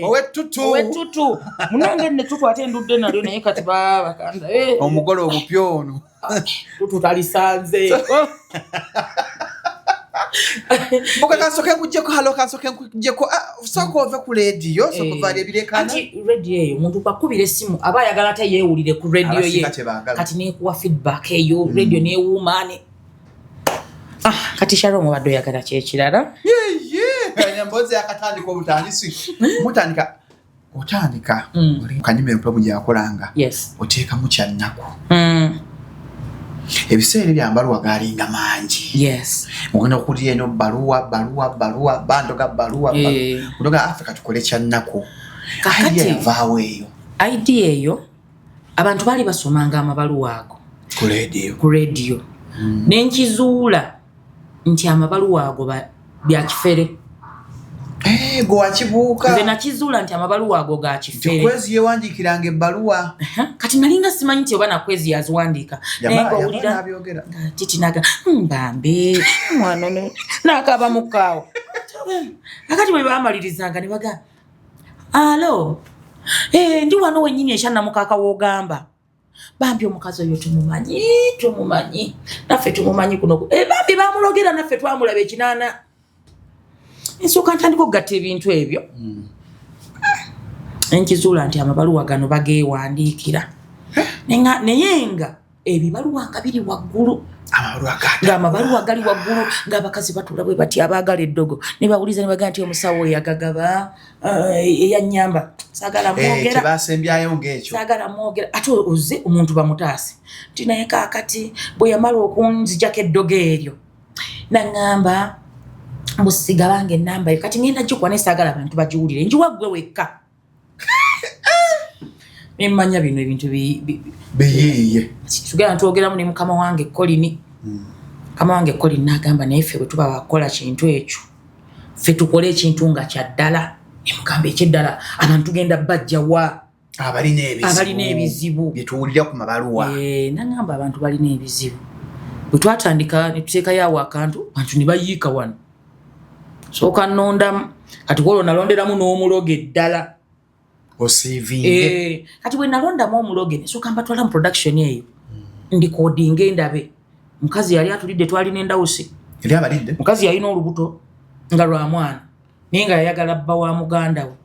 owetutu munange ne tutu atendudde nalyo naye kati bakanda omugole omupyono tutu talisanze Boka kansoke kujjeko halo kansoke kujjeko soko ove ku radio soko vale birekana ati radio eyo muntu bakubira esimu aba yagala ate yeewulire ku radio ye kati ne kuwa feedback eyo radio ne woomane kati Sharon waddo yagala kyekirala nyamboze akatandika obutandisi mutandika otandika kanyime mpemu gyakolanga oteeka mu kyannako ebiseera byambaluwa galinga mangi mugenda okuulira eno baluwa bandoga baluwa kunoga Africa tukole kyannako kakati yavaawo eyo idea eyo abantu bali basomanga amabaluwa ago ku radio nenkizuula nti amabaluwa ago byakifere gwa kibuuka nze nakizuula nti amabaluwa ago ga kifere Kwezi yewandiikiranga ebbaluwa kati nalinga simanyi nti oba nakwezi yaziwandiika naye ng'owulira titinaga mbambe mwana n'akaba mukaawo akati bwe baamalirizanga ne bagamba alo ndi wano wennyini ekyannamukaaka w'ogamba bambi omukazi oyo tumumanyi naffe tumumanyi kuno bambi baamulogera naffe twamulaba ekinaana nsooka ntandika okugatta ebintu ebyo enkizuula nti amabaluwa gano bageewandiikira naye nga ebibaluwa nga biri waggulu ng'amabaluwa gali waggulu ng'abakazi batuula bwe bati abaagala eddogo ne bawuliza ne bagamba nti omusawo yagagaba eyannyamba saagala mwogera ate oze omuntu bamutaase nti naye kaakati bwe yamala okunzijako eddogo eryo naŋŋamba mbusigalanga ennamba eyo kati ngenda gikuwa naye saagala abantu bagiwulire njiwa ggwe wekka nemmanya bino ebintu biyiiye tugenda twogeramu ne mukama wange Kolini mukama wange Kolini n'agamba naye ffe bwe tuba bakola kintu ekyo ffe tukole ekintu nga kyaddala ne mugamba ekyeddala abantu tugenda bajjawa abalina ebizibu byetuwulira ku mabaluwa naŋŋamba abantu balina ebizibu bwe twatandika ne tuteekayo awo akantu abantu ne bayiika wano sooka nnondamu kati kwolwo nalonderamu n'omulogo eddala osivinge kati bwe nalondamu omuloge nesooka mbatwala mu production eyo ndikodinga endabe mukazi yali atulidde twalina endawusi mukazi yalina olubuto nga lwa mwana naye nga yayagala bba wa muganda we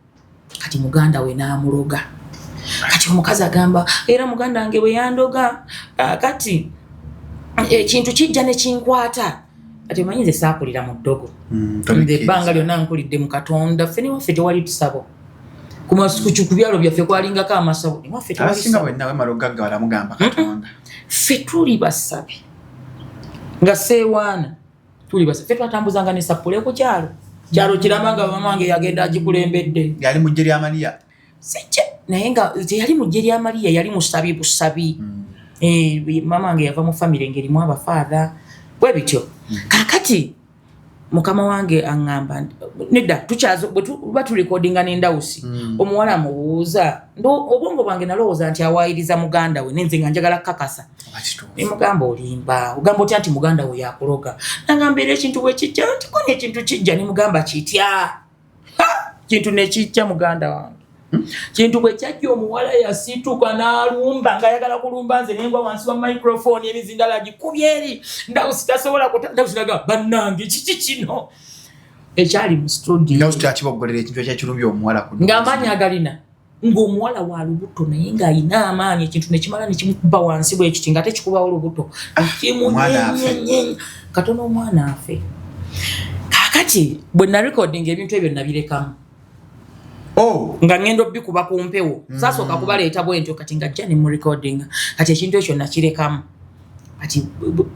kati muganda we n'amuloga kati omukazi agamba era muganda wange bwe yandoga kati ekintu kijja ne kinkwata kati omanyi nze saakulira mu ddogo nze ebbanga lyonna nkulidde mu Katonda ffe newaffe tewali tusabo ku byalo byaffe kwalingako amasabo newaffe ffe tuli basabi nga seewaana tuli basabi ffe twatambuzanga ne sapule ku kyalo kirambanga mama wange yagenda agikulembedde yali mujje lya Maria naye nga teyali mujje lya Maria yali musabi busabi mama wange yava mu famire ngerimu abafaatha bwe bityo kakati mukama wange aŋŋamba nedda tukyazo bwe tulikodinga n'endawusi omuwala amubuuza obwongo bwange nalowooza nti awaayiriza muganda we nenze nga njagala kukakasa ne mugamba olimba ogamba otya nti muganda we yakuloga nagamba era ekintu bwe kijja nti koni ekintu kijja ne mugamba kitya kintu ne kijja muganda wange kintu bwe kyajja omuwala yasituka n'alumba ng'ayagala kulumba nze nengwa wansi wa microphone emizindala gikubye eri ndawusi tasobola ndawusi naga bannange kiki kino ekyali mu studio ndawusi takiboggolera ekintu ekyakirumbya omuwala ng'amaanyi agalina ng'omuwala wa lubuto naye ng'ayina amaanyi ekintu nekimala nekimukuba wansi bwe kiti nga tekikubawo lubuto kimunyenyenye katono omwana afe kaakati bwe narecordinga ebintu ebyo nabirekamu nga ngendo bikuba ku mpewo sasooka kubaleeta bwentyo kati ngajja ne mu recording kati ekintu ekyo nakirekamu kati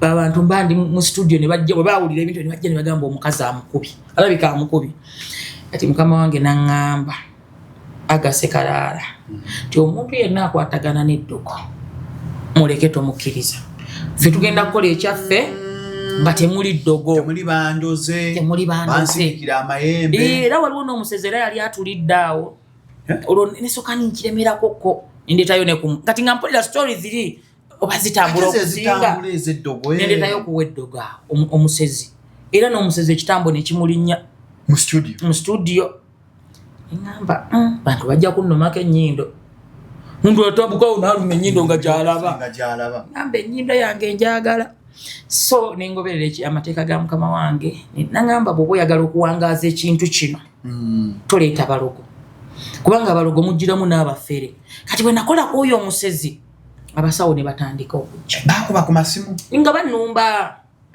abantu mbandi mu studio ne bajja bwe baawulira ebintu ne bajja ne bagamba omukazi amukubi alabika amukubi kati mukama wange naŋŋamba Agase Kalaala ti omuntu yenna akwatagana n'eddogo muleke tomukkiriza ffe tugenda kukola ekyaffe nga temuli ddogo temuli bandoze bansikira amayembe era waliwo n'omusezi era yali atulidde awo olwo nesoka ninkiremerakokko nendetayo kati nga mpulira story ziri oba zitambula okusinga nendetayo okuwa eddogo omusezi era n'omusezi ekitambo nekimulinnya mu studio ngamba bantu bajja kunnomako ennyindo muntu atambukawo n'aluma ennyindo nga gyalaba ngamba ennyindo yange njagala so nengoberera amateeka ga mukama wange nangamba bw'oba oyagala okuwangaaza ekintu kino toleeta balogo kubanga abalogo mujjiramu n'abafere kati bwe nakola ku oyo omusezi abasawo ne batandika okujja bakuba ku masimu nga bannumba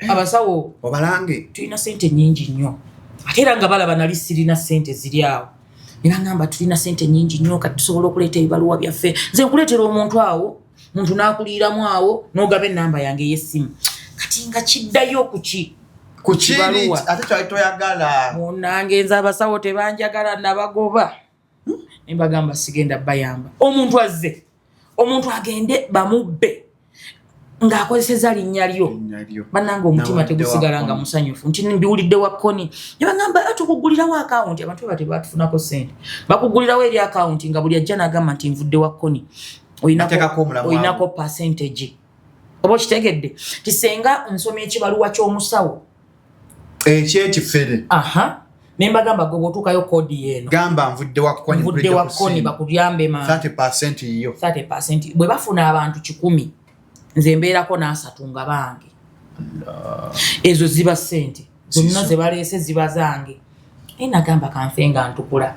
abasawo obalange tulina sente nnyingi nnyo ate era nga balaba nali sirina sente ziri awo era ngamba tulina sente nnyingi nnyo kati tusobola okuleeta ebibaluwa byaffe nze nkuleetera omuntu awo muntu n'akuliiramu awo n'ogaba ennamba yange ey'essimu kati nga kiddayo ku kiri ate twali toyagala munange nze abasawo tebanjagala nabagoba nembagamba sigenda bayamba omuntu azze omuntu agende bamubbe ng'akozeseza linnya lyo bannange omutima tegusigala nga musanyufu nti mbiwulidde wakkoni ne bagamba tukugulirawo akawunti abantu bate batufunako sente bakugulirawo eri akawunti nga buli ajja n'agamba nti nvudde wakkoni olinako percentage oba okitegedde ti senga nsoma ekibaluwa ky'omusawo ekyekifere nembagamba gwe bw'otuukayo koodi yeeno gamba nvudde wakkoni bakuyambe 30% iyo 30% bwe bafuna abantu 100 nze mbeerako n'asatu nga bange ezo ziba sente zonna ze baleese ziba zange nagamba kanfe nga ntukula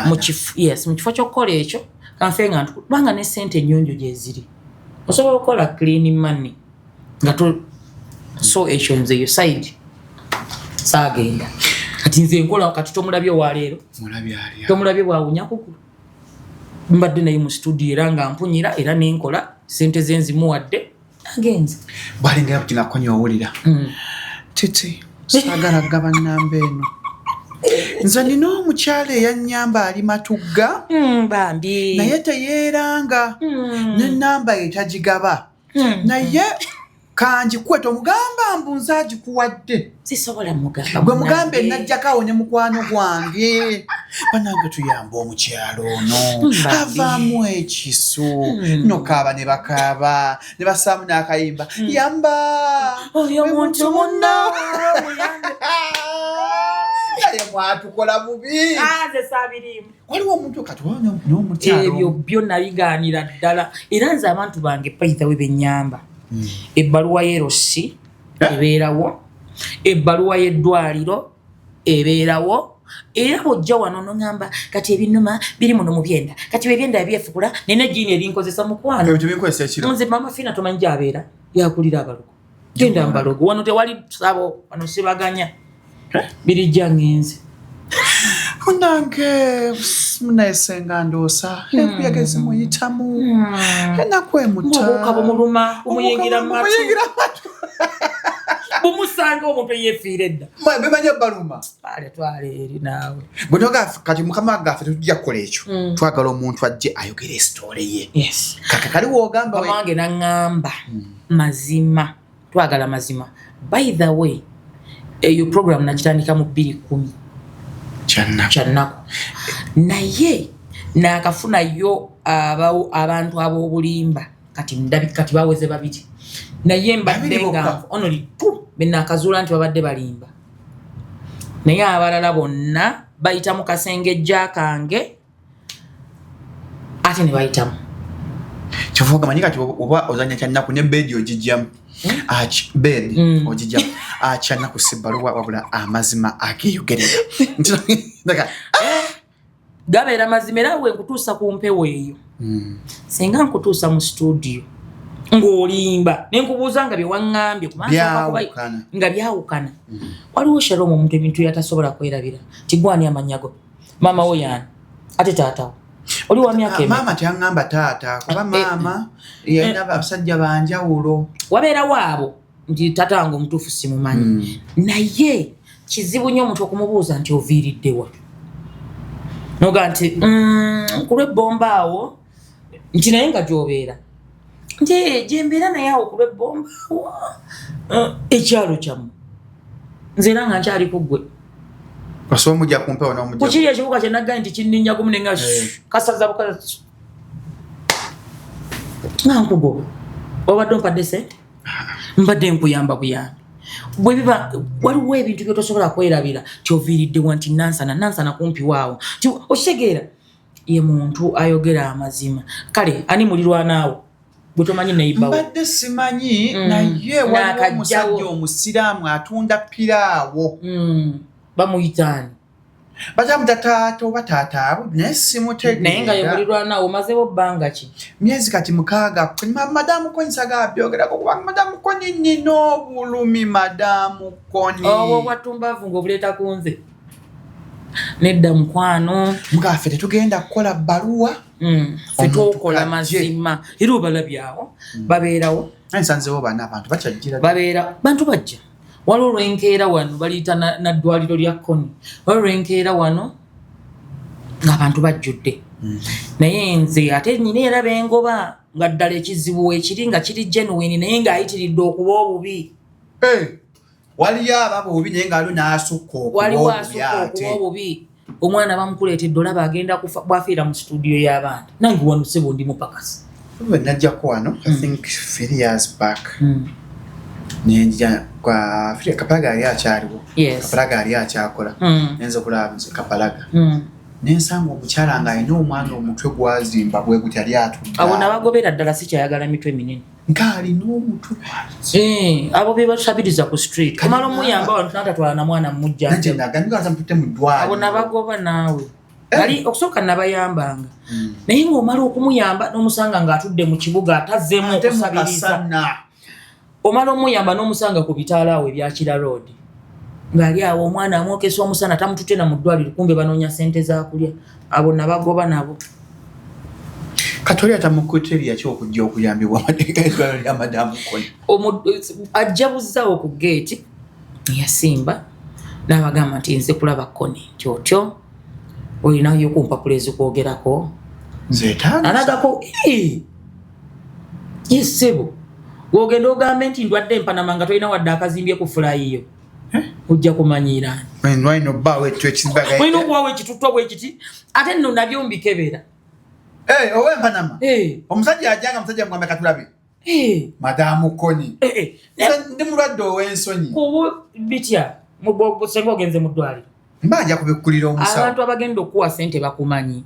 mu kifo ky'okukola ekyo kanfe nga ntukula kubanga ne sente ennyonjo gye ziri osobola okukola clean money nga so ekyo nze yo side saagenda kati nze nkola kati tomulabye waleero tomulabye bwawunyakukulu mbadde naye mu studio era nga mpunyira era nenkola sente zenzimuwadde agenze bwalinga kuti nakonya owulira titi sagala gaba nnamba eno nze nina omukyala eyanyamba ali matugga bambi naye teyeeranga n'ennamba ye tagigaba naye kanjikuwe tomugamba mbunze agikuwadde sisobola mugamba gwe mugambe najjakawo ne mukwano gwange banange tuyamba omukyalo ono avaamu ekisu nokaaba ne bakaaba ne basaamu n'akayimba yamba oyo muntu munno naye mwatukola bubi ze saabirimu waliwo omuntu kati n'omukyalo ebyo byonna bigaanira ddala era nze abantu bange payitawe bennyamba ebbaluwa y'erosi ebeerawo ebbaluwa y'eddwaliro ebeerawo era bw'ojja wano n'ongamba kati ebinuma biri muno mu byenda kati ebyenda byefukula nina ejjiini erinkozesa mukwano nze mama Fina tomanyi gy'abeera yakulira abalogo genda mbalogo wano tewali sabo wano sibaganya birijja ngenze munange munaesenga ndoosa ekuyagezi muyitamu enakwemutaokaba muluma omuyingira matu bumusanga omuntu eyefiira edda bemanye baluma twale eri naawe bwetoga kati mukama gaffe tetujja kukola ekyo twagala omuntu ajje ayogere esitole ye kakaliwo ogamba wange naŋŋamba mazima twagala mazima by the way eyo program nagitandika mu 2010 kyannako naye naakafunayo abantu ab'obulimba kati baweze babiri naye mbadde nga onoli tu benaakazuula nti babadde balimba naye abalala bonna bayita mu kasengejja kange ate ne bayitamu kyovuga manyi kati oba ozanya kyannaku ne bedi ogijjamu bedi ogijjamu kyannaku sibbaluwa wabula amazima ageeyogerera gabeera mazima era we nkutuusa ku mpewo eyo singa nkutuusa mu studio ng'olimba ne nkubuuza nga bye waŋŋambye nga byawukana waliwo Shalom omuntu ebintu yatasobola kwerabira tigwani amannya go maama wo yaani ate taatawo oli wa myaka maama teyaŋŋamba taata kuba maama yalina abasajja banjawulo wabeerawo abo nti taata wange omutuufu simumanyi naye kizibu nnyo omuntu okumubuuza nti oviiriddewa noga nti ku lw'ebbomba awo nti naye nga gy'obeera nti gyembeera naye awo ku lw'ebbomba awo ekyalo kyamu nze era nga nkyali ku ggwe osobola omujja kumpewo n'omujja kukiri ekibuga kye naggaye nti kinninnya gumu nenga kasaza bukaza nga nkugoba obadde ompadde sente mbadde nkuyamba buyambi bwe biba waliwo ebintu byotosobola kwerabira kyoviiriddewa nti nansana kumpi waawo ti okitegeera ye muntu ayogera amazima kale ani mulirwanaawo bwe tomanyi neyibawo mbadde simanyi naye waliwo omusajja omusiraamu atunda piraawo bamuyitaani batamuta taata oba taataabu naye simutegeera naye nga yemulirwanaawo omazewo bbanga ki myezi kati 6 madamu Koni sagabyogerako kubanga madamu Koni nina obulumi madamu Koni obwo bwatumbaavu ng'obuleeta ku nze nedda mukwano mugaffe tetugenda kukola bbaluwa ffe twokola mazima era obalabyawo babeerawo nsanzewo bana abantu bakyajjira babeera bantu bajja waliwo olwenkeera wano baliyita naddwaliro lya Koni waliwo olwenkeera wano ng'abantu bajjudde naye nze ate nyina era bengoba nga ddala ekizibu ekiri nga kiri genuine naye ng'ayitiridde okuba obubi waliyo ababa obubi naye ng'aliwo n'asukka waliwo asukka okuba obubi omwana bamukuleetedde olaba agenda kufa bwafiira mu studio y'abantu nange wano sebo ndi mupakasi najjako wano I think 3 years back nenja kwa Kapalaga yali akyaliwo Kapalaga yali akyakola nenza okulaba Kapalaga nensanga omukyala nga alina omwana omutwe gwazimba bwe gutya yali atudde abo nabagobera ddala sikyayagala mitwe minene ng'alina omutwe abo be basabiriza ku street omala omuyamba wano natatwala na mwana mujjanja abo nabagoba naawe ali okusooka nabayambanga naye ng'omala okumuyamba n'omusanga ng'atudde mu kibuga atazzeemu okusabiriza omala omuyamba n'omusanga ku bitaala awo ebyakira road ng'ali awo omwana amwokesa omusana tamututte na mu ddwaliro kumbe banoonya sente za kulya abo nabagoba nabo katoli atamukuteria kyokujja okuyambibwa eddwaliro lya madamu Koni ajjabuzzawo ku geeti yasimba n'abagamba nti nze kulaba Koni kyotyo olinayo ku mpapula ezikwogerako alagako yesebo gwogenda ogambe nti ndwadde empanama nga tolina wadde akazimbye ku fulayiyo ojja kumanyiira olina okubawo ekituttwa bwe kiti ate nno nabyo mbikebera owe empanama omusajja ajjanga musajja mugamba katulabe madamu Koni ndi mulwadde ow'ensonyi kubu bitya senga ogenze mu ddwaliro mbanja kubikkulira omusawo abantu abagenda okuwa sente bakumanyi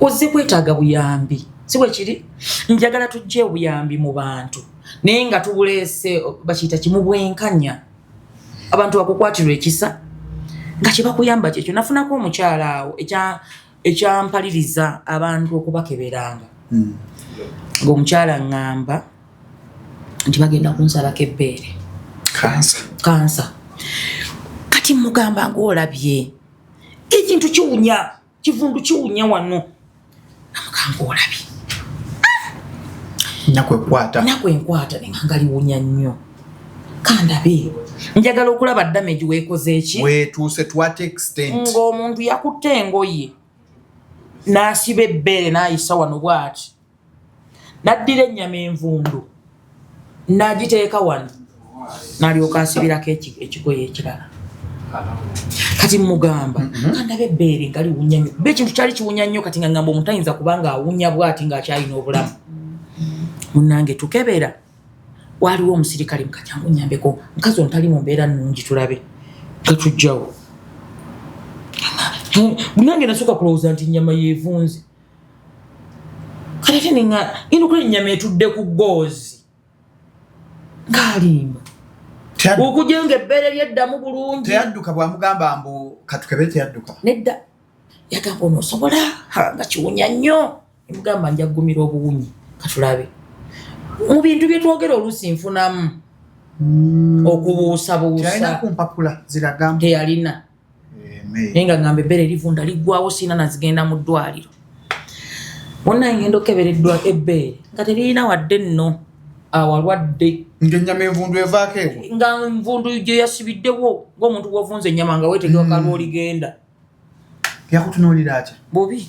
ozze kwetaaga buyambi si bwe kiri njagala tujje obuyambi mu bantu naye nga tubuleese bakiyita kimu bwenkanya abantu bakukwatirwa ekisa nga kye bakuyamba kyekyo nafunako omukyala awo ekyampaliriza abantu okubakeberanga ng'omukyala ŋŋamba nti bagenda kunsalako ebbeere kansa kati mugamba ng'olabye ekintu kiwunya kivundu kiwunya wano namugamba olabye nakwenkwata nenga liwunya nnyo kandabe njagala okulaba damage weekoze eki weetuuse to what extent ng'omuntu yakutte engoye n'asiba ebbeere n'ayisa wano bw'ati n'addira ennyama envundu n'agiteeka wano n'alyoka asibirako ekigoye ekirala kati mugamba kandabe ebbeere nga liwunya nnyo be ekintu kyali kiwunya nnyo kati nga ngamba omuntu ayinza kubanga awunya bw'ati ng'akyalina obulamu munnange tukebera waliwo omusirikale mukajjangu nyambeko mukazi ono tali mu mbeera nnungi tulabe katujjawo Nange nasooka kulowooza nti nnyama yeevunze. Kale ate ino kule ennyama etudde ku goozi. Ng'alimba. Okujja ng'ebbeere lyeddamu bulungi. Teyadduka bw'amugamba mbu katukebere teyadduka. Nedda. Yagamba onoosobola nga kiwunya nnyo. Emugamba nja ggumira obuwunyi. Katulabe. Mu bintu bye twogera oluusi nfunamu. Okubuusabuusa. Teyalina ku mpapula ziragamu. Teyalina. Naye nga ngamba ebbere livunda liggwawo siina nazigenda mu ddwaliro. Bonna ngenda okebereddwa ebbeere nga teririna wadde nno awalwadde. Ng'ennyama envundu evaako ewo. Nga envundu gye yasibiddewo ng'omuntu bw'ovunza ennyama nga weetegerwa lw'oligenda. Yakutunuulira atya? Bubi.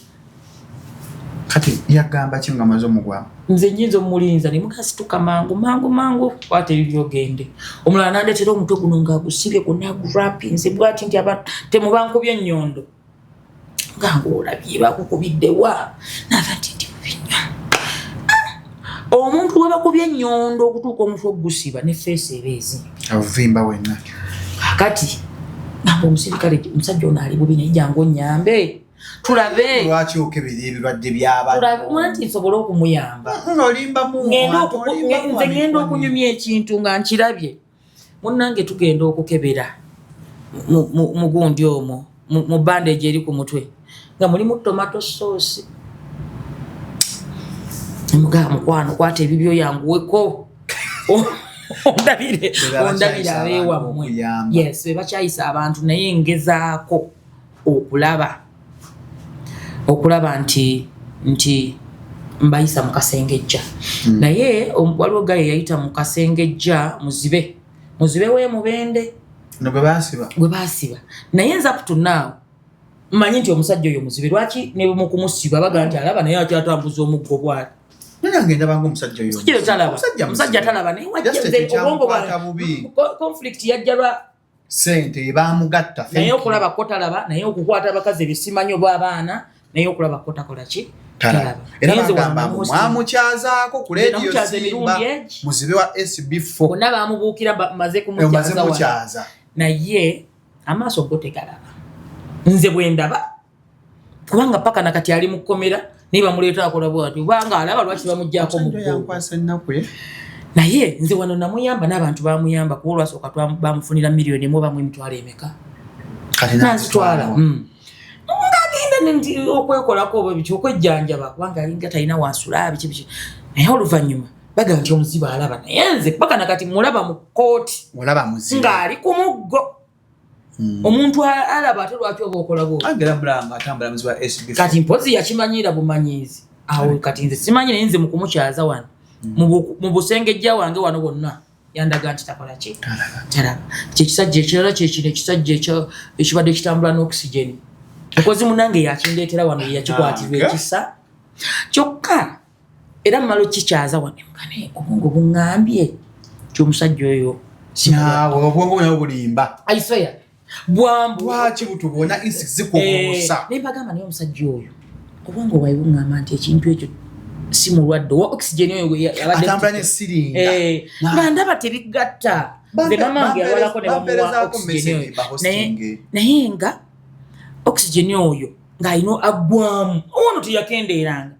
Kati yagamba ki nga maze omugwamu? Nze nnyinza omulinza ne mukasituka mangu kwata ebyo ogende. Omulala n'andeetera omutwe guno ng'agusibye gonna agurapinze bw'ati nti abantu temubankubye ennyondo. Nga ng'olabye bakukubidde wa? Naava nti bubi nnyo. Omuntu gwe bakubye ennyondo okutuuka omutwe ogusiba ne feesi ebeezi. Avimba wenna. Kakati namba omusirikale omusajja ono ali bubi naye jangu onnyambe. Tulabe. Lwaki okebera ebirwadde by'abantu? Tulabe mwanti nsobola okumuyamba. Nze ngenda okunyumya ekintu nga nkirabye. Munnange tugenda okukebera mu gundi omwo mu bandage eri ku mutwe nga mulimu tomato sauce. Mugamba mukwano kwata ebibyo yanguweko. Ondabire abeewammwe. Yes, bebakyayisa abantu naye ngezaako okulaba nti mbayisa mu kasengejja. Naye waliwo gaye yayita mu kasengejja muzibe w'emubende gwe baasiba. Naye nza kutunaawo mmanyi nti omusajja oyo muzibe lwaki ne mu kumusiba baga nti alaba naye akyatambuza omuggo bwati. Omusajja talaba naye wajja obwongo bwa conflict yajja lwa sente baamugatta. Naye okulaba ko talaba naye okukwata abakazi ebisimanyi obw'abaana naye okulaba ko takola ki? Talaba. Era bagamba mwamukyazaako ku leediyo Simba muzibe wa SB4. Bonna baamubuukira bamaze kumukyaza. Naye amaaso go tegalaba. Nze bwe ndaba kubanga paka nakati ali mu kkomera naye bamuleeta akola bw'ati kubanga alaba lwaki bamuggyako mu ggulu. Naye nze wano namuyamba n'abantu baamuyamba kuba olwasooka bamufunira miliyoni mu bamu emitwalo emeka. Kati nazitwala. Ng'agenda nti okwekolako oba biki okwejjanjaba kubanga alinga talina wansula biki. Naye oluvannyuma baga nti omuzibe alaba naye nze paka nakati mulaba mu kkooti ng'ali ku muggo. Omuntu alaba ate lwaki oba okola bwo. Atambula muzibe wa SB4. Kati mpozi yakimanyira bumanyiizi. Awo kati nze simanyi naye nze mu kumukyaza wano. Mu busengejja wange wano bonna yandaga nti takola ki? Talaba. Kyekisajja ekirala kyekino ekisajja ekibadde kitambula n'okusigeni. Mukozi munange yakindeetera wano yakikwatirwa ekisa. Kyokka era mmalo kikyaza wano mukane obwongo buŋŋambye ky'omusajja oyo. Obwongo nabwo bulimba. Aisaya bwambu lwaki butubona insi zikubuusa. Naye bagamba naye omusajja oyo obwongo bwawe buŋŋamba nti ekintu ekyo si mulwadde wa oxygen oyo atambula ne siringa. Nga ndaba tebigatta. Nze mamange yawalako ne bamuwa oxygen oyo. Naye nga oxygen oyo ng'alina aggwamu ono teyakendeeranga.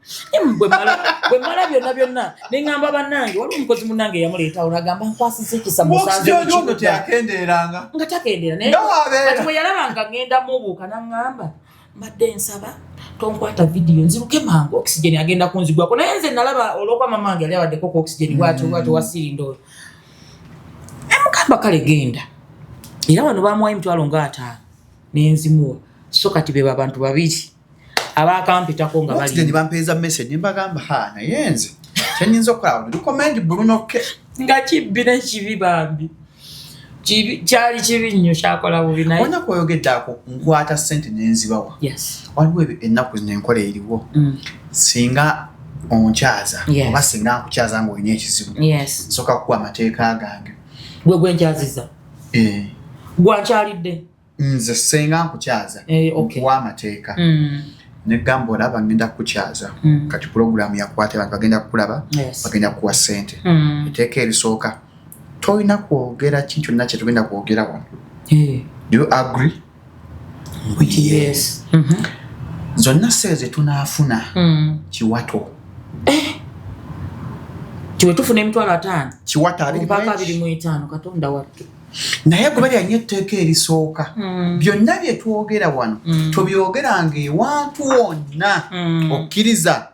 Bwe mala byonna ne ŋŋamba bannange waliwo omukozi munnange eyamuleetawo n'agamba nkwasisa ekisa musanze teyakendeeranga nga takendeera naye kati bwe yalaba nga ŋŋenda mubuuka n'aŋŋamba mbadde nsaba tonkwata vidiyo nziruke mangu oxygen agenda kunzigwako naye nze nalaba olwokuba mamange yali abaddeko ku oxygen bwatyo wasirinda oyo. Emugamba kale genda era wano baamuwayo emitwalo nga5 n'enzimuwa so kati be abantu babiri abakampitako nga bali oxygen bampeeza message mbagamba naye nze kyenyinza okukola recommend Brunoke nga kibbi n'ekibi bambi kyali kibi nnyo kyakola bubi naye wonna kwoyogedde ako nkwata ssente n'enzibawa. Waliwo ennaku zino enkola eriwo singa onkyaza oba singa nkukyaza ng'olina ekizibu nsooka kukuwa amateeka gange. Gwe nkyaziza gwankyalidde nze singa nkukyaza okuwa amateeka negamba olaba ngenda kukukyaza kati pulogulaamu yakwata abantu bagenda kukulaba bagenda kukuwa ssente. Etteeka erisooka tolina kwogera kintu kyonna kye tugenda kwogera wano. Do you agree? Yes. Zonna seze tunaafuna Kiwato. Kiwato tufuna emitwalo 5. Kiwato 25 Katonda wattu. Naye gwe bali anyetteeka erisooka byonna bye twogera wano tubyogeranga ewantu wonna okkiriza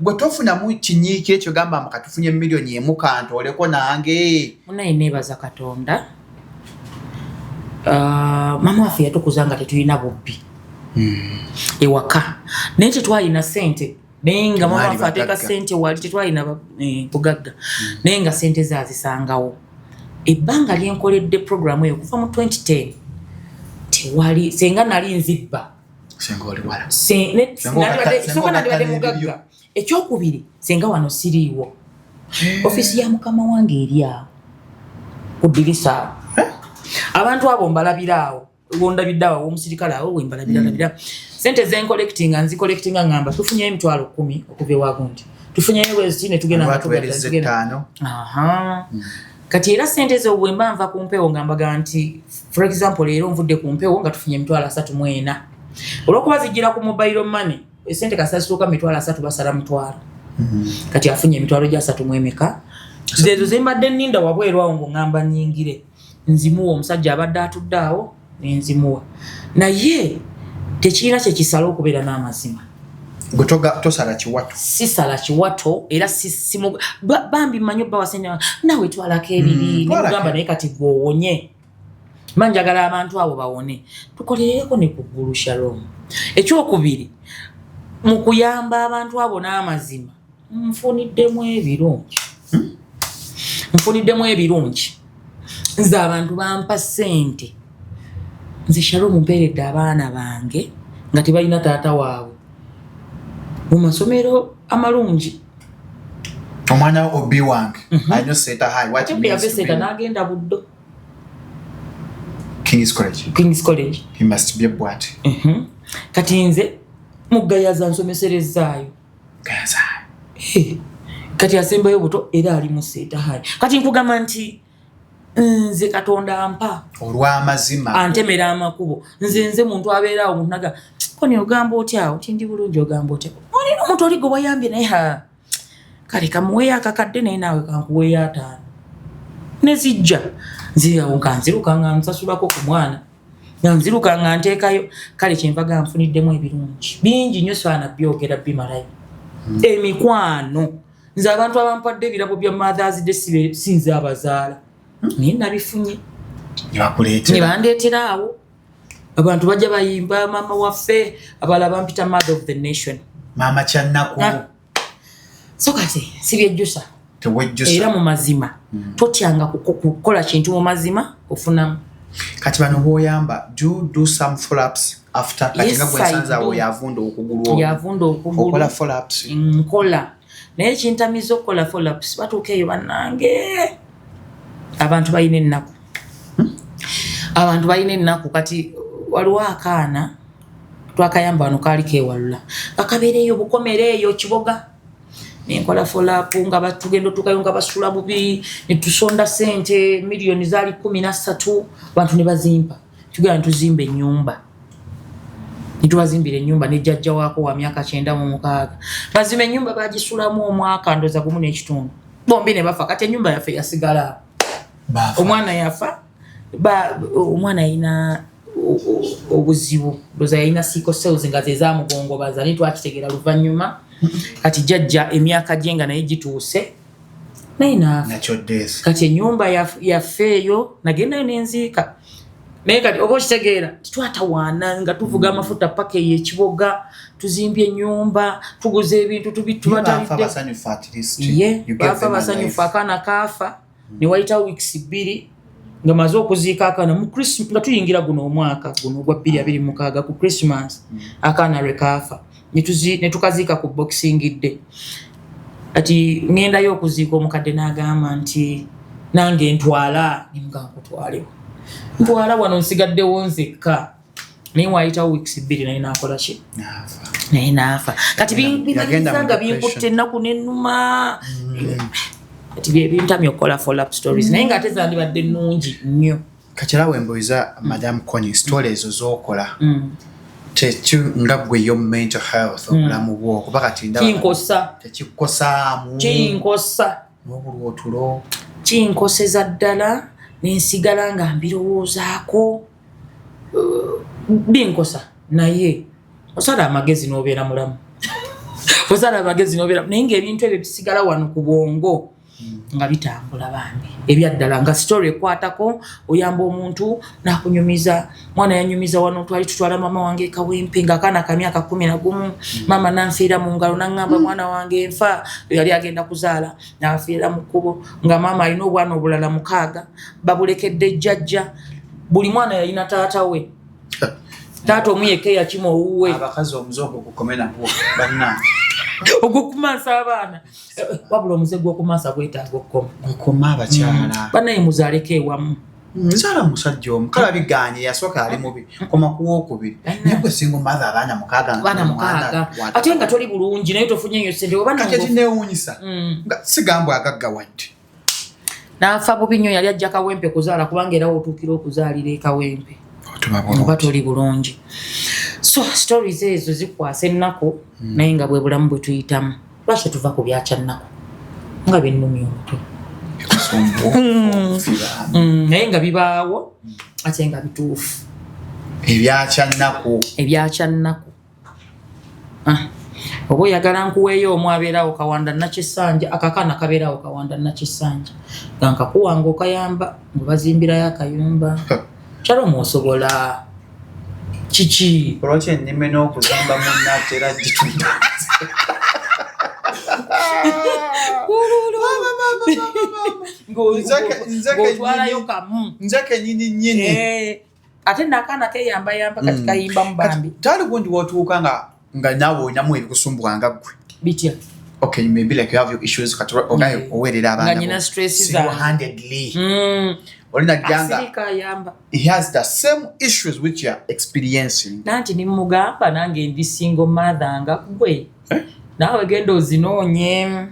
gwe tofunamu kinyiiki ekyo gamba mukatufunye miliyoni emu kantooleko nange munaye neebaza Katonda. Mama waffe yatukuza nga tetulina bubbi ewaka naye tetwalina ssente naye nga mama waffe ateeka ssente wali tetwalina bugagga naye nga ssente zaazisangawo. Ebbanga lyenkoledde programu eyo kuva mu 2010 tewali senga nali nzibba senga oli wala nalibadde mugagga. Ekyokubiri senga wano siriiwo ofisi ya mukama wange eri awo ku ddirisa abantu abo mbalabiraawo wondabidde awo omusirikale awo wembalabiralabira sente zencollectinga nzicollectinga ngamba tufunyeyo emitwalo 10 okuva ewagundi tufunyeyo wezi ne tugenda kati era sente zo bwemba nva ku mpewo ngamba nti for example leero nvudde ku mpewo nga tufunye emitwalo 34 olwokuba zijjira ku mobile money esente kasasituuka emitwalo 3 basala mutwalo kati afunye emitwalo gya 3 emeka zezo zembadde nninda wabweru awo ng'ongamba nnyingire nzimuwa omusajja abadde atudde awo nenzimuwa naye tekirina kyekisala okubeera n'amazima. Tosala Kiwato. Sisala Kiwato era bambi manyo bawasenya nawe twalako ebiri negamba naye kati gwowonye manjagala abantu abo bawone tukolereko ne kuggulu Shalom. Ekyokubiri mu kuyamba abantu abo n'amazima nfuniddemu ebirungi nze abantu bampa ssente nze Shalom mperedde abaana bange nga tebalina taata waabwe mu masomero amalungi. Omwana obi wange anyo seta high what means to be nagenda buddo King's College he must be a boat kati nze mugayaza nsomeserezaayo kati asembayo buto era ali mu seta high kati nkugamba nti nze Katonda ampa olw'amazima antemera amakubo nze muntu abeeraawo omuntu naga koni ogamba otyawo tindi bulungi ogamba otya olina omuntu oli gwe wayambye naye kale kamuweeyo akakadde naye naawe kankuweeyo 5 nezijja nzirawo nga nziruka nga nsasulako ku mwana nga nziruka nga nteekayo kale kyenvaga nfuniddemu ebirungi bingi nnyo saana byogera bimalayo emikwano nze abantu abampadde ebirabo bya Mother's Day sinze abazaala naye nabifunye ne bandeetera awo abantu bajja bayimba mama waffe abala bampita mother of the nation mama Kyanaku so kati sibyejjusa era mu mazima totyanga kukola kintu mu mazima ofunamu kati bano boyamba do some follow-ups after kati nga bwesanza awo yavunda okugulu okola follow-ups nkola naye kintamiza okukola follow-ups batuuka eyo bannange abantu balina ennaku kati waliwo akaana twakayamba wano kaali kewalula akabeereeyo bukomereeyo Kiboga nenkola follow-up nga batugenda tukayo nga basula bubi netusonda sente miliyoni zaali 13 bantu ne bazimpa tugenda tuzimba ennyumba nitubazimbira ennyumba ne jjajja waako wa myaka 96 bazimba ennyumba bagisulamu omwaka ndoza gumu n'ekitundu bombi ne bafa kati ennyumba yaffe yasigala omwana yafa omwana alina obuzibu ndoza yalina sickle cells nga ze zaamugongobaza naye twakitegeera luvannyuma kati jjajja emyaka gye nga naye gituuse naye naafa kati ennyumba yaffe eyo nagendayo n'enziika naye kati oba okitegeera titwatawaana nga tuvuga amafuta paka ey'Ekiboga tuzimbye ennyumba tuguza ebintu tubatalidde bafa basanyufu akaana kaafa ne wayitawo weeks 2 nga maze okuziika akaana mu Christmas nga tuyingira guno omwaka guno ogwa 2026 ku Christmas akaana lwe kaafa ne tukaziika ku Boxing Day ati ngendayo okuziika omukadde n'agamba nti nange ntwala nga nkutwalewo ntwala wano nsigaddewo nzekka naye wayitawo weeks 2 naye naakola ki naye naafa kati binagenda binkutte ennaku n'ennuma kati bye bintamye okukola follow-up stories naye nga ate zandibadde nnungi nnyo kachera wemboiza Madam Connie story ezo zokola techu ngabwe yo mental health obulamu bwo kuba kati ndaba kinkosa tekikosaamu kinkosa n'obulwo tulo kinkoseza ddala nensigala nga mbirowoozaako binkosa naye osala amagezi n'obeera mulamu osala amagezi n'obeera naye ng'ebintu ebyo bisigala wano ku bwongo nga bitambula bambi ebyaddala nga story ekwatako oyamba omuntu nakunyumiza mwana yanyumiza wano twali tutwala mama wange Kawempe nga kana ka myaka 11 mama nanfiira mu ngalo nangamba mwana wange nfa yali agenda kuzaala nafiira mu kubo nga mama alina obwana obulala 6 babulekedde jjajja buli mwana yalina taata we taata omuyeke yakimo owuwe abakazi omuzogo kukomena bwo banna okukumasa abaana wabula omuze gw'okumasa gwetaaga okukoma abakyala banaye muzaaleko ewamu nzala musajja omukala biganye yasooka ali mubi koma kuwokubiri naye gwe single mother abaana 6 ate nga toli bulungi naye tofunye eyo ssente oba kati ekinewuunyisa nga sigambwe agaggawadde n'afa bubi nnyo yali ajja Kawempe kuzaala kubanga era otuukira okuzaalira e Kawempe oba toli bulungi. So stories ezo zikwasa ennaku naye nga bwe bulamu bwe tuyitamu lwaki tuva ku byakya nnaku nga bennumya omutwe naye nga bibaawo ate nga bituufu ebyakya nnaku oba oyagala nkuweeyo omu abeerawo Kawanda Nakisanja akakaana kabeerawo Kawanda Nakisanja nga nkakuwanga okayamba nga bazimbirayo akayumba kyalo mwosobola chichi Proche nnime n'okuzimba munnatera gitunda nzeke nyini ate n'akaana keyamba kati kayimba mu bambi tali gundi wotuuka nga naawe olinamu ebikusumbwanga ggwe bitya. Okay, maybe like you have your issues kati owerera abaana nga nyina stresses single-handedly olina janga he has the same issues which you are experiencing nanti nimugamba nange ndi single mother nga gwe nawe genda ozinoonye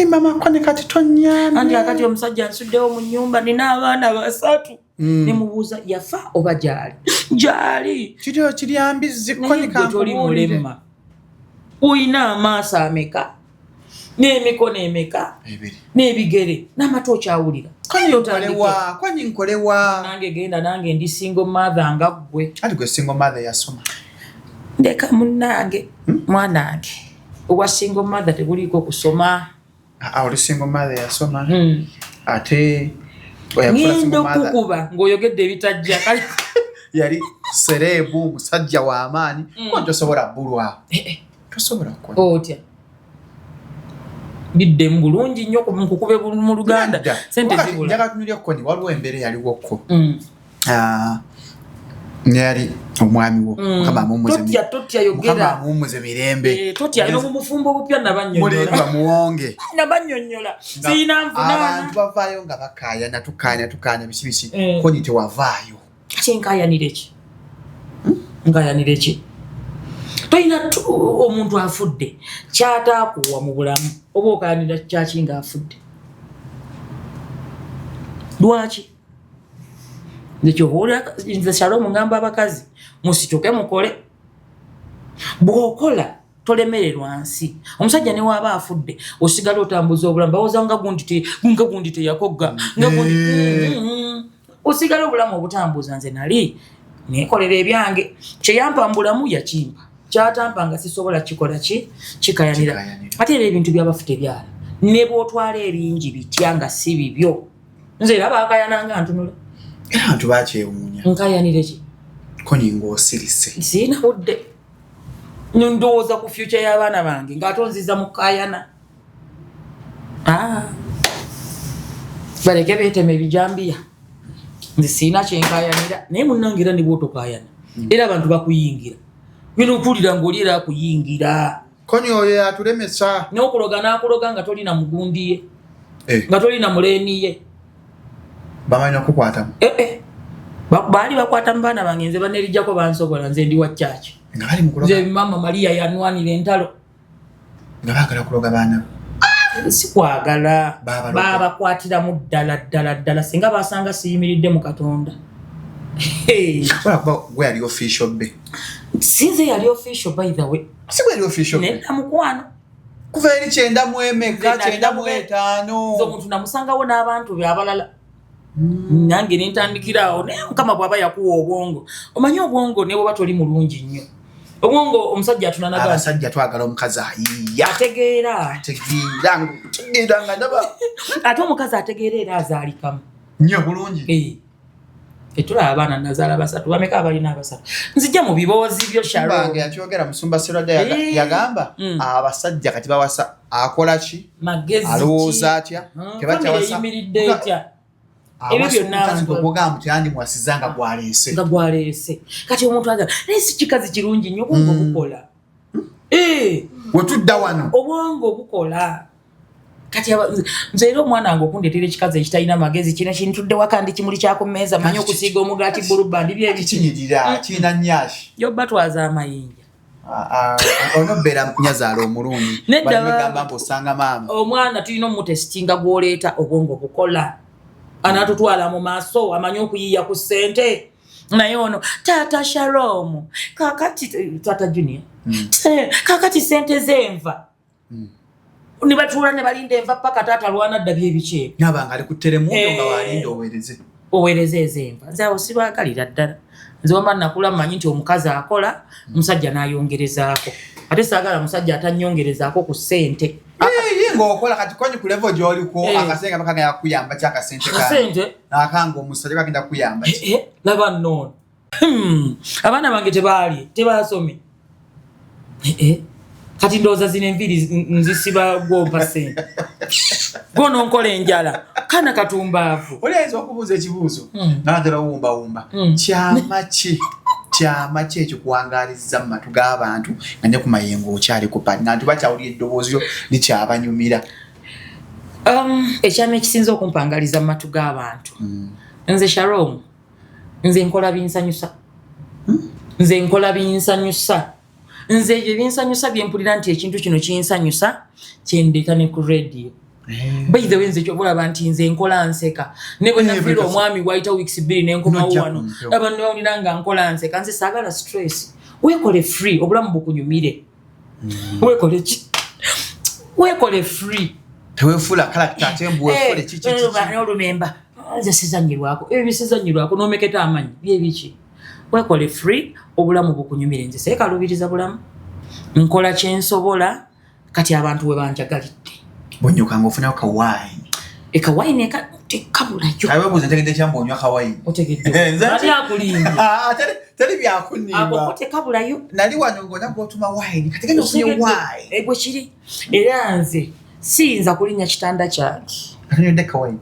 mama kwani kati tonyame andi akati omusajja nsuddewo mu nnyumba nina abaana 3 nemubuuza yafa oba gyali kiri ambizi kwani toli mulemma uyina amaaso ameka n'emikono emeka n'ebigere n'amatu okyawulira kwani nkolewa nange genda nange ndi single mother nga ggwe ati gwe single mother yasoma ndeka munnange mwanange owa single mother tebuliiko kusoma oli single mother yasoma ate ngenda okukuba ng'oyogedde ebitajja kale yali serebu musajja w'amaanyi ko tosobola bulwa tosobola kukola otya bidde mbulungi nnyo nkukube mu Luganda sente zibula njaga tunulya koni waliwo embeera yaliwoko nyari omwami wo kama mumuze mirembe totya ino mumufumbo obupya nabanyonyola muwonge nabanyonyola sina nfuna abantu bavaayo nga bakaya tukanya bisibisi koni tewavaayo kinkayanireki nkayanireki toyina omuntu afudde kyataakuwa mu bulamu oba okayanira kyaki nga afudde lwaki nze Shalom ngamba abakazi musituke mukole bw'okola tolemererwa nsi omusajja ne waaba afudde osigala otambuza obulamu bawoza nga gundi teyakogga nga gundi osigala obulamu obutambuza nze nali nekolera ebyange kyeyampa mbulamu yakimpa kyatampanga sisobola kikola kikayanira ate era ebintu byabafu tebyala ne bwotwala ebingi bitya nga si bibyo nze era bakayananga ntunula abantu bakyewuunya nkayanire ki koni ng'osirise sina budde ndowooza ku future y'abaana bange ng'atonziza mu kayana baleke beetema ebijambiya nze sina kyenkayanira naye munnange era ne bwotokayana era abantu bakuyingira bino okulira ng'oli era akuyingira koni oyo yatulemesa n'okuloga n'akuloga nga tolina mugundi ye nga tolina muleeni ye bamanyi okukwatamu baali bakwata mu baana bange nze banerijjako bansobola nze ndi wa kyaki nga bali mukuloga nze mama Maria yanwanira entalo nga baagala kuloga baana sikwagala babakwatiramu ddala singa basanga siyimiridde mu Katonda. Gwe yali official be. Sinze yali official by the way. Si gwe yali official be. Nedda mukwano. Kuva eri 9:5 zo muntu namusangawo n'abantu be abalala. Nange nintandikirawo naye Mukama bw'aba yakuwa obwongo. Omanyi obwongo ne bw'oba toli mulungi nnyo. Obwongo omusajja atunanaga. Abasajja twagala omukazi ayiya. Ategeera nga ndaba. Ate omukazi ategeera era azaalikamu. Nnyo bulungi. Etula abaana nazaala basatu bameka abalina abasatu. Nzijja mu biboozi byo Sharon. Bange yakyogera Musumba Serada yagamba abasajja kati bawasa akola ki? Magezi ki? Alowooza atya? Tebakyawasa. Yimiridde etya? Ebyo byonna abantu okugamba nti andi mwasizanga gwaleese. Nga gwaleese. Kati omuntu agamba nesi kikazi kirungi nnyo obwongo bukola. Wetudda wano. Obwongo bukola. Kati nze era omwana wange okundeetera ekikazi ekitalina magezi kino kintudde waka ndi kimuli kyako mmeeza manyi okusiiga omugaati bulubandi byebikinyirira kirina nnyashi yo batwaza amayinja onobeera nyazaala omulungi bagamba mbosanga maama omwana tulina omutesitinga gw'oleeta obwongo bukola anaatutwala mu maaso amanyi okuyiiya ku ssente naye ono taata Sharon kakati taata Junior kakati ssente zenva ni batuula ne balinda enva paka taata lwana dda byebikye nabanga ali ku telemundo nga walinda owereze ezemva nze awo sibaagalira ddala nze wamba nakula mmanyi nti omukazi akola omusajja n'ayongerezaako ate saagala omusajja atanyongerezaako ku ssente ng'okola kati konyi ku level gy'oliko akasenga bakaga yakuyamba kyakasente kasente nakanga omusajja kagenda kuyamba laba nnono abaana bange tebaasomye kati ndowooza zino enviiri nzisiba gwompa ssente gw'ononkola enjala kana katumbaavu oyinza okubuuza ekibuuzo naddala wumbawumba kyama ki ekyo kuwangaalizza mu matu g'abantu nga ne ku mayengo okyali ku pani nga nti bakyawulira eddoboozi lyo likyabanyumira ekyama ekisinza okumpangaliza mu matu g'abantu nze Sharon nze nkola binsanyusa nze ebyo binsanyusa byempulira nti ekintu kino kinsanyusa kyendeka ne ku radio by the way nze kyobulaba nti nze nkola nseka ne bwe nafiira omwami wayita weeks 2 nenkomawo wano abantu ne bawulira nga nkola nseka nze saagala stress weekole free obulamu bukunyumire weekole free teweefula character ate mbuweefule kiki olumemba nze sizanyirwako ebyo bisizanyirwako n'omeketa amanyi byebiki weekole free obulamu bukunyumire nze seekalubiriza bulamu nkola kyensobola kati abantu we banjagalidde bonyokanga ofunayo kawayini ekawayini tekabulayo awebuuza ntegedde kyamba onywa kawayini otegeddeali akulimbya teri byakunimba ako tekabulayo nali wano ng'ona gwotuma wayini kati genda ofunye wayini egwe kiri era nze siyinza kulinnya kitanda kyange akanywedde kawayini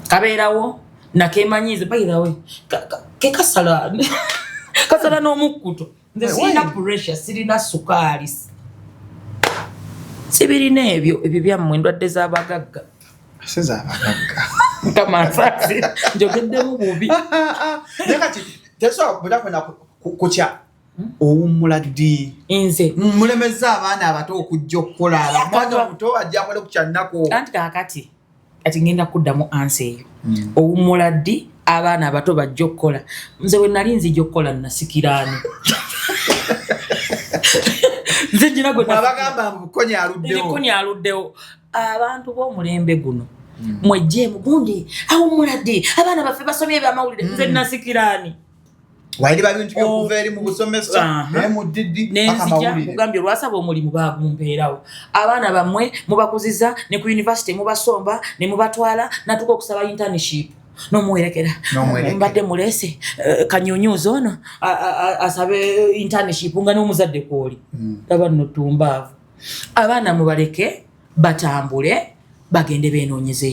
kabeerawo nakemanyize bayirawe kekasala kasala n'omukkuto nze sirina pressure sirina sukaali sibirina ebyo byammwe endwadde z'abagagga nkamansaasi njogeddemu bubi kati tesobola bulakwena kukya owummula ddi nze mulemeza abaana abato okujja okukola omwana omuto ajja akole ku kyannako anti kaakati kati ngenda kuddamu ansi eyo owummula ddi abaana abato bajja okukola nze bwe nali nzijja okukola nasikiraani nze njina gwabagamba mukonya aluddewo abantu b'omulembe guno mwejjeemu gundi awummula ddi abaana baffe basomye ebyamawulire nze nasikiraani wairiba bintu byokuva eri mu busomesa naye mu ddiddi nenzija kugambye olwasaba omulimu bagumpeerawo abaana bammwe mubakuziza ne ku yunivasite mubasomba ne mubatwala natuka okusaba internship n'omuwerekera mbadde muleese kanyunyuuza ono asabe internship nga n'omuzadde kwoli laba nno tumbaavu abaana mubaleke batambule bagende beenoonyeza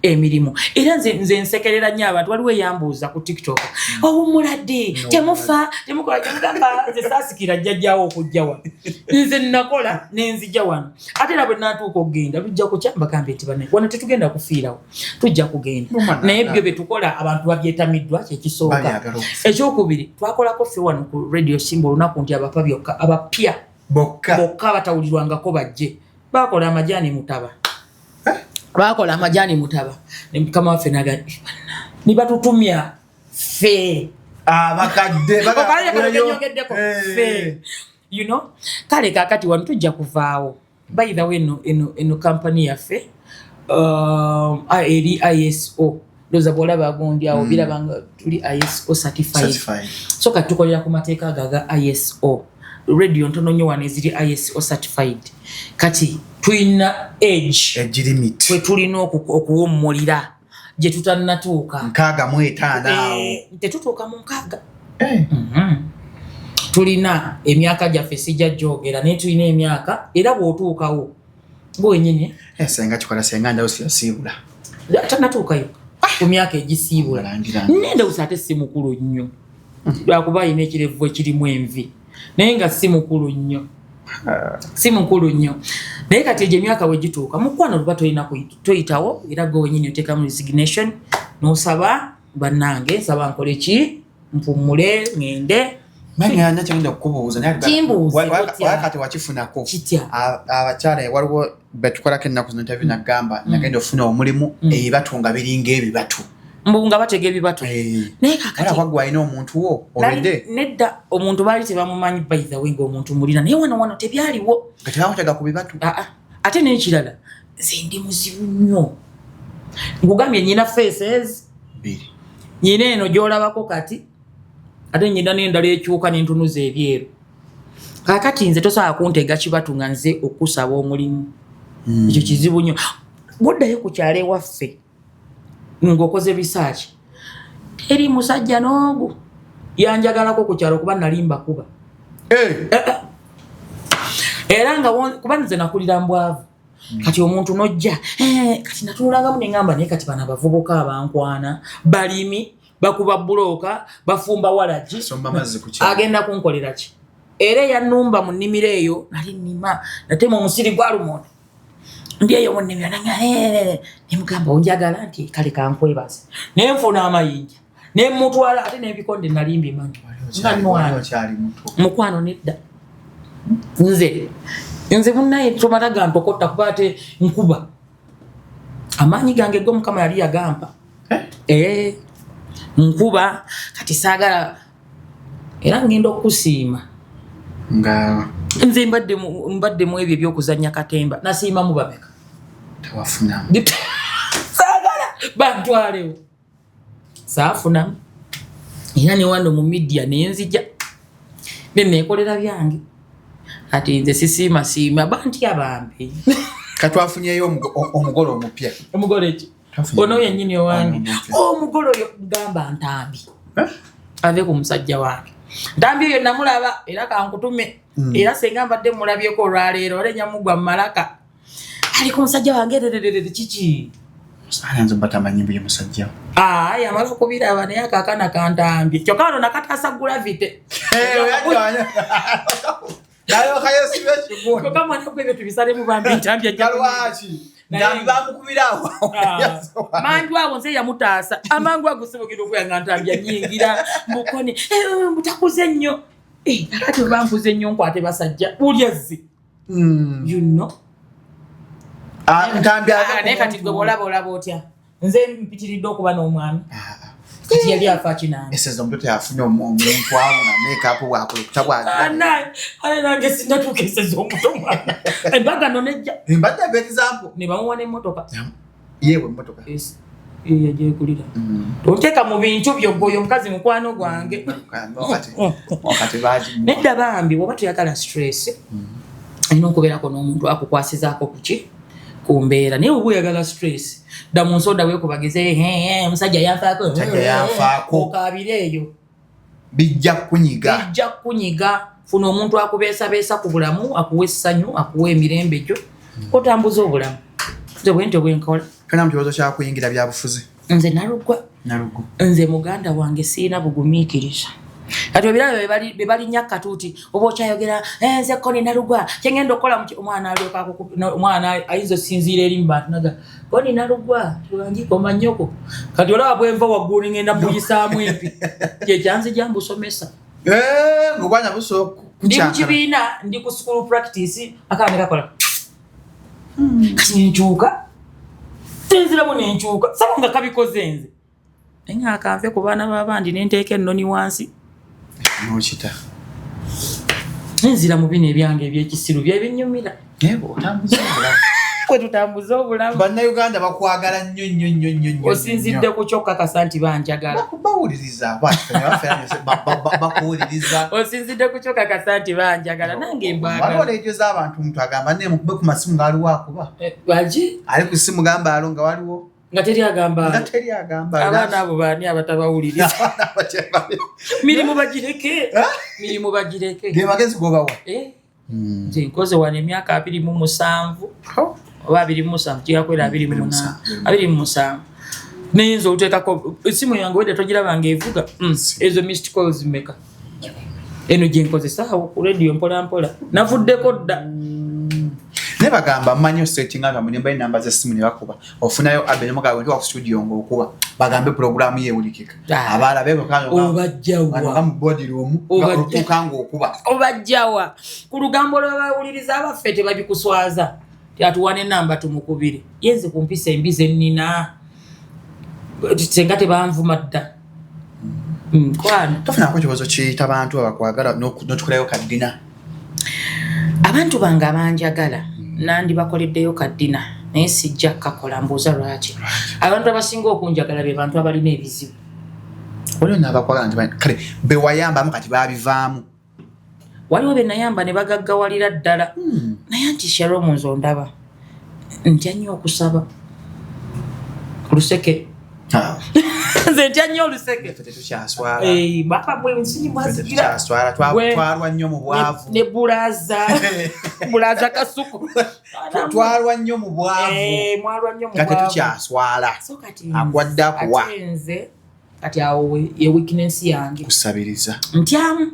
emirimu era nze nsekerera nnyo abantu waliwo eyambuuza ku TikTok owummula ddi temufa temukola kyemugamba nze saasikira jjajjaawo okujja wano nze nakola nenzija wano ate era bwe naatuuka okugenda tujja kukyamba kambe nti banaye wano tetugenda kufiirawo tujja kugenda naye ebyo bye tukola abantu babyetamiddwa kyekisooka ekyokubiri twakolako ffe wano ku radio Simba olunaku nti abapya bokka batawulirwangako bajje bakola amajani mutaba ne mukama waffe naga nibatutumya fe abakadde fe you know kale kakati wano tujja kuvaawo by the way eno company yaffe eri ISO doza bola bagundi awo bilabanga tuli ISO certified so katukolera ku mateeka gaga ISO radio ntono nnyo wano eziri ISO certified kati tulina age limit kwe tulina okuwummulira gye tutannatuuka 65 tetutuuka mu 6 tulina emyaka gyaffe sijja gyogera naye tulina emyaka era bw'otuukawo gwenyini senga kikola senga ndawo siyasiibula tannatuukayo ku myaka egisiibula nendawusa ate si mukulu nnyo lwakuba alina ekirevu ekirimu envi naye nga si mukulu nnyo naye kati egyo emyaka wegituuka mukwano luba toyitawo era gwe wenyini oteekamu resignation n'osaba bannange nsaba nkole ki mpummule ngende Manya kyagenda kukubuuza wakati wakifunako abakyala waliwo betukolako ennaku zino interview nagamba nagenda ofuna omulimu ebibatunga biringa ebibatu mbunga batega ebibatu naye kakati wagwa alina omuntu wo obedde nedda omuntu baali tebamumanyi by the way ng'omuntu mulina naye wano tebyaliwo kati bakutega ku bibatu ate n'ekirala nze ndi muzibu nnyo nkugambye nyina faces nyina eno gy'olabako kati ate nyina n'endala ekyuka n'entunuza ebyeru kakati nze tosobola kuntega kibatu nga nze okusaba omulimu ekyo kizibu nnyo bwoddayo ku kyalo ewaffe ng'okoze research teri musajja n'ogu yanjagalako ku kyalo kuba nali mbakuba era nga kuba nze nakulira mbwavu kati omuntu nojja kati natunulangamu ne ngamba naye kati bano abavubuka abankwana balimi bakuba buloka bafumba walagi agenda kunkolera ki era yanumba mu nnimiro eyo nali nnima natema omusiri gwa lumonde ndi eyo mu nnimiro nemugamba onjagala nti kale kankwebaze nenfuna amayinja nemutwala ate n'ebikonde nali mbimanyi mukwano nedda nze munnaye tomala gantokota kuba ate nkuba amaanyi gange go mukama yali yagampa nkuba kati saagala era ngenda okusiima nga nze mbadde mu ebyo ebyokuzannya katemba nasiima mu bameka tewafuna saagala bantwalewo saafunamu era ne wano mu media nenzija neneekolera byange ati nze sisiima banti abambi katwafunyeyo omugole omupya omugole ki ono yennyini owange omugole oyo gamba ntambi ave ku musajja wange ntambi eyo namulaba era kankutume era senga mbadde mulabyeko olwaleero olenyamugwa mumalaka ali ku musajja wange kiki nze batamanyimbu y'omusajja yamala okubiraba naye akakana kantambi kyokka wano nakataasa gulavite kyokka mwana gwebyo tubisalemu bambi ntambi manju awo nze yamutaasa amangu ago sibugira okuyanga ntambi anyingira mbukoni mutakuze nnyo akati bankuze nnyo nkwate basajja bulyazzi you know naye kati gwe olaba otya nze mpitiridde okuba n'omwami kati yali afa kinange esezo mtoto yafunye omuntu awo na makeup wako ale nange sindatuuka esezo omuto mwana embaga nonejja mbadde example ne bamuwa n'emmotoka yewe mmotoka yagyekulira tonteeka mu bintu byoggoyo omukazi mukwano gwange nedda bambi woba tuyagala stress alina okubeerako n'omuntu akukwasizaako kuki kumbeera naye oba oyagala stress dda mu nsoda weekubageze omusajja yanfaako okabire eyo bijja kunyiga funa omuntu akubeesabeesa ku bulamu akuwa essanyu akuwa emirembe gyo otambuza obulamu nze bwentyo bwenkola fena mu kibazo kyakuyingira byabufuzi nze nalugwa nze muganda wange siina bugumiikiriza kati ebirabo bebalinnya katuuti oba okyayogera nze koni nalugwa kyengenda okukola omwana ayinza osinziira eri mu bantu naga koni nalugwa tiwangikoma nnyoko kati olaba bwenva waggulu ngenda muyisaamu empi kyekyanzija mbusomesa ngobwana busooka ndi mu kibiina ndi ku school practice akaana kakola kati nchuuka tenziramu nenchuuka sabo nga kabikoze nze nga akanve ku baana b'abandi nenteeka ennoni wansi n'okita nzira mu bino ebyange ebyekisiru byebinyumira otambuza obulamu kwe tutambuza obulamu bannayuganda bakwagala nnyo osinzidde ku kyokakasa nti banjagala bawuliriza bakuwuliriza osinzidde ku kyokakasa nti banjagala nange mbagala ejo z'abantu muntu agamba nemukube ku masimu ng'aliwo akuba baki ali ku simu gamba alo nga waliwo nga teri agamba abaana abo baani abatabawuliriza mirimu bagireke ge magezi gobawa nze nkoze wano emyaka 27 oba 27 kigakwera 28 nayinza oluteekako esimu yange wedde togirabanga evuga ezo missed calls meka eno gye nkozesaawo ku radio mpolampola navuddeko dda ne bagamba mmanyi osettinga nga munyumba y'ennamba z'essimu ne bakuba ofunayo abe nemugawe ndi wa ku studio ng'okuba bagambe pulogulaamu yeewulikika abaala obajjawa mu body room olutuuka ng'okuba obajjawa ku lugambo lw'abawuliriza abaffe tebabikuswaza tyatuwane ennamba tumukubire yenze ku mpisa embi ze nnina senga tebanvuma dda kwana tofunako kibazo kiyita bantu abakwagala n'otukulayo kaddina abantu bange abanjagala nandibakoleddeyo kaddina naye sijja kakola mbuuza lwaki abantu abasinga okunjagala be bantu abalina ebizibu waliwo n'abakwagala nti kale bewayambamu kati babivaamu waliwo be nayamba ne bagaggawalira ddala naye anti Shalom nze ondaba ntya nnyo okusaba luseke nze ntya nnyo oluseke bapa bwe nsinyi mwazigira twalwa nnyo mu bwavu ne bulaza kasuku twalwa nnyo mu bwavu kati tukyaswala agwadde akuwa kati awo ye weakness yange kusabiriza ntyamu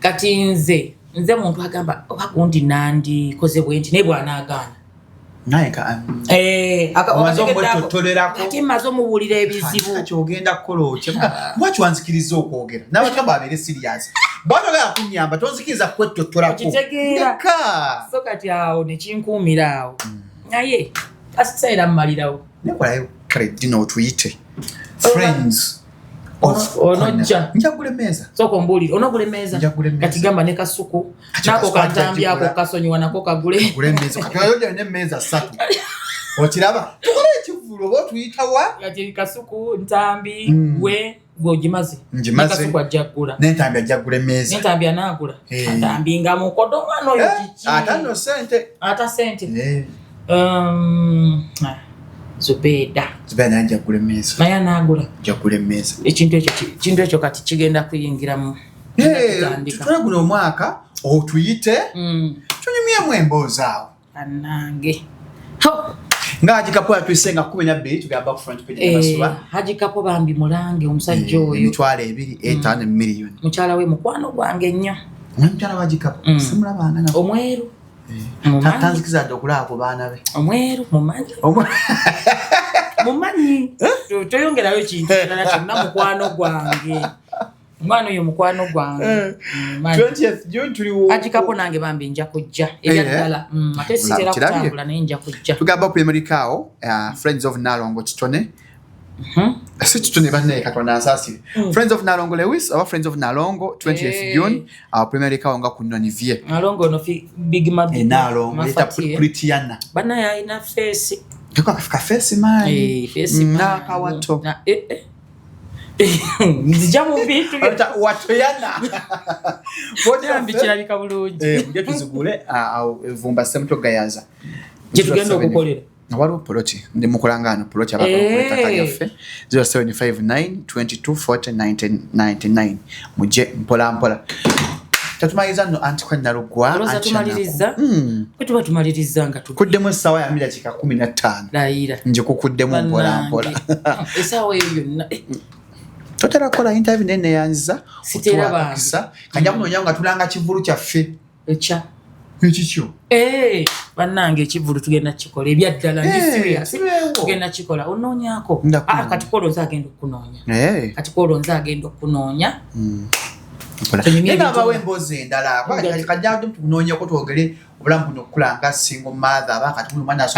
kati nze muntu agamba oba gundi nandi koze bwenti naye bw'anaagaana ate maze omubuulira ebizibu kyogenda kukola otya lwaki wanzikiriza okwogera n'abagamba abeere sirias batogala kunyamba tonzikiriza kwetotolako kitegeera so kati awo nekinkuumira awo naye asisaira mmalirawo nekolayo kale dina otuyite friends onojja njagula emmeeza soko mbuulire onogula emmeeza kati gamba ne kasuku nako kantambyako kasonyiwa nako kagule kati n'emmeeza 3 okiraba tukole ekivulu oba otuyitawa kati kasuku ntambi we gwogimaze kasuku ajjagula nentambi ajjagula emmeeza nentambi anaagula ntambi nga mukodo omwana oyo kiki atano sente ata sente Zubeda njagula emmeeza naye anaagula njagula emmeeza ekintu ekyo kati kigenda kuyingiramu tutwala guno omwaka otuyite tunyumyemu emboozi awo anange nga Hajikapo yatwise nga 12 tugamba ku front page n'abasuba Hajikapo bambi mulange omusajja oyo emitwalo 2.5 million mukyala we mukwano gwange nnyo mukyala wa Hajikapo simulaba nga omweru tanzikiza ddala okulaba ku baana be omweru mumanyi toyongerayo kintu kirala kyonna mukwano gwange omwana oyo mukwano gwange 20th June tuliwo Hajikapo nange bambi nja kujja ebyaddala ate sitera kutambula naye nja kujja tugamba ku Amerikaawo Friends of Nalongo Kitone si Kitone banne Katonda asasire Friends of Nalongo Lewis oba Friends of Nalongo 20th June Amerikaawo nga ku Nonivie Nalongo no big mabi Nalongo leta Pritiana bana ya ina face ka face man face na kawato nzijamu bintu watoyana bambi kirabika bulungi mujja tuzigule vumba semuto gayaza gye tugenda okukolera waliwo poloti ndi mukulangano poloti abakuleta yaffe 0759224099 mujje mpola tatumaliza no antikwa nalugwa roza tumaliriza kwetuba tumaliriza nga kuddemu essaawa ya 15 layira nje kukuddemu mpola essaawa eyo yonna totera kola interview nene yanza sitera bakisa kanja kunoonya nga tulanga kivulu kyaffe ekya ekikyo bannange ekivulu tugenda kikola ebyaddala ndi serious tugenda kikola onoonyako kati koolo nze agenda okunoonya kati koolo nze agenda okunoonya Nengaba embozi endala kajja tunoonya ko twogere obulamu buno okulanga single mother abakati buli mwana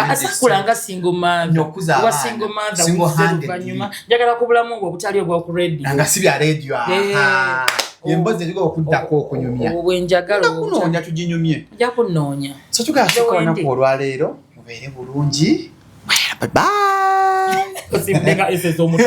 kulanga single mother wa single mother kanyuma njagala ku bulamu bwo butali obwa ku radio nga si bya radio embozi ndiko okuddako okunyumya obwenjagala kunoonya tuginyumye ja kunoonya so tugasukana ku olwaleero mubeere bulungi bye bye Osimnega ese somuto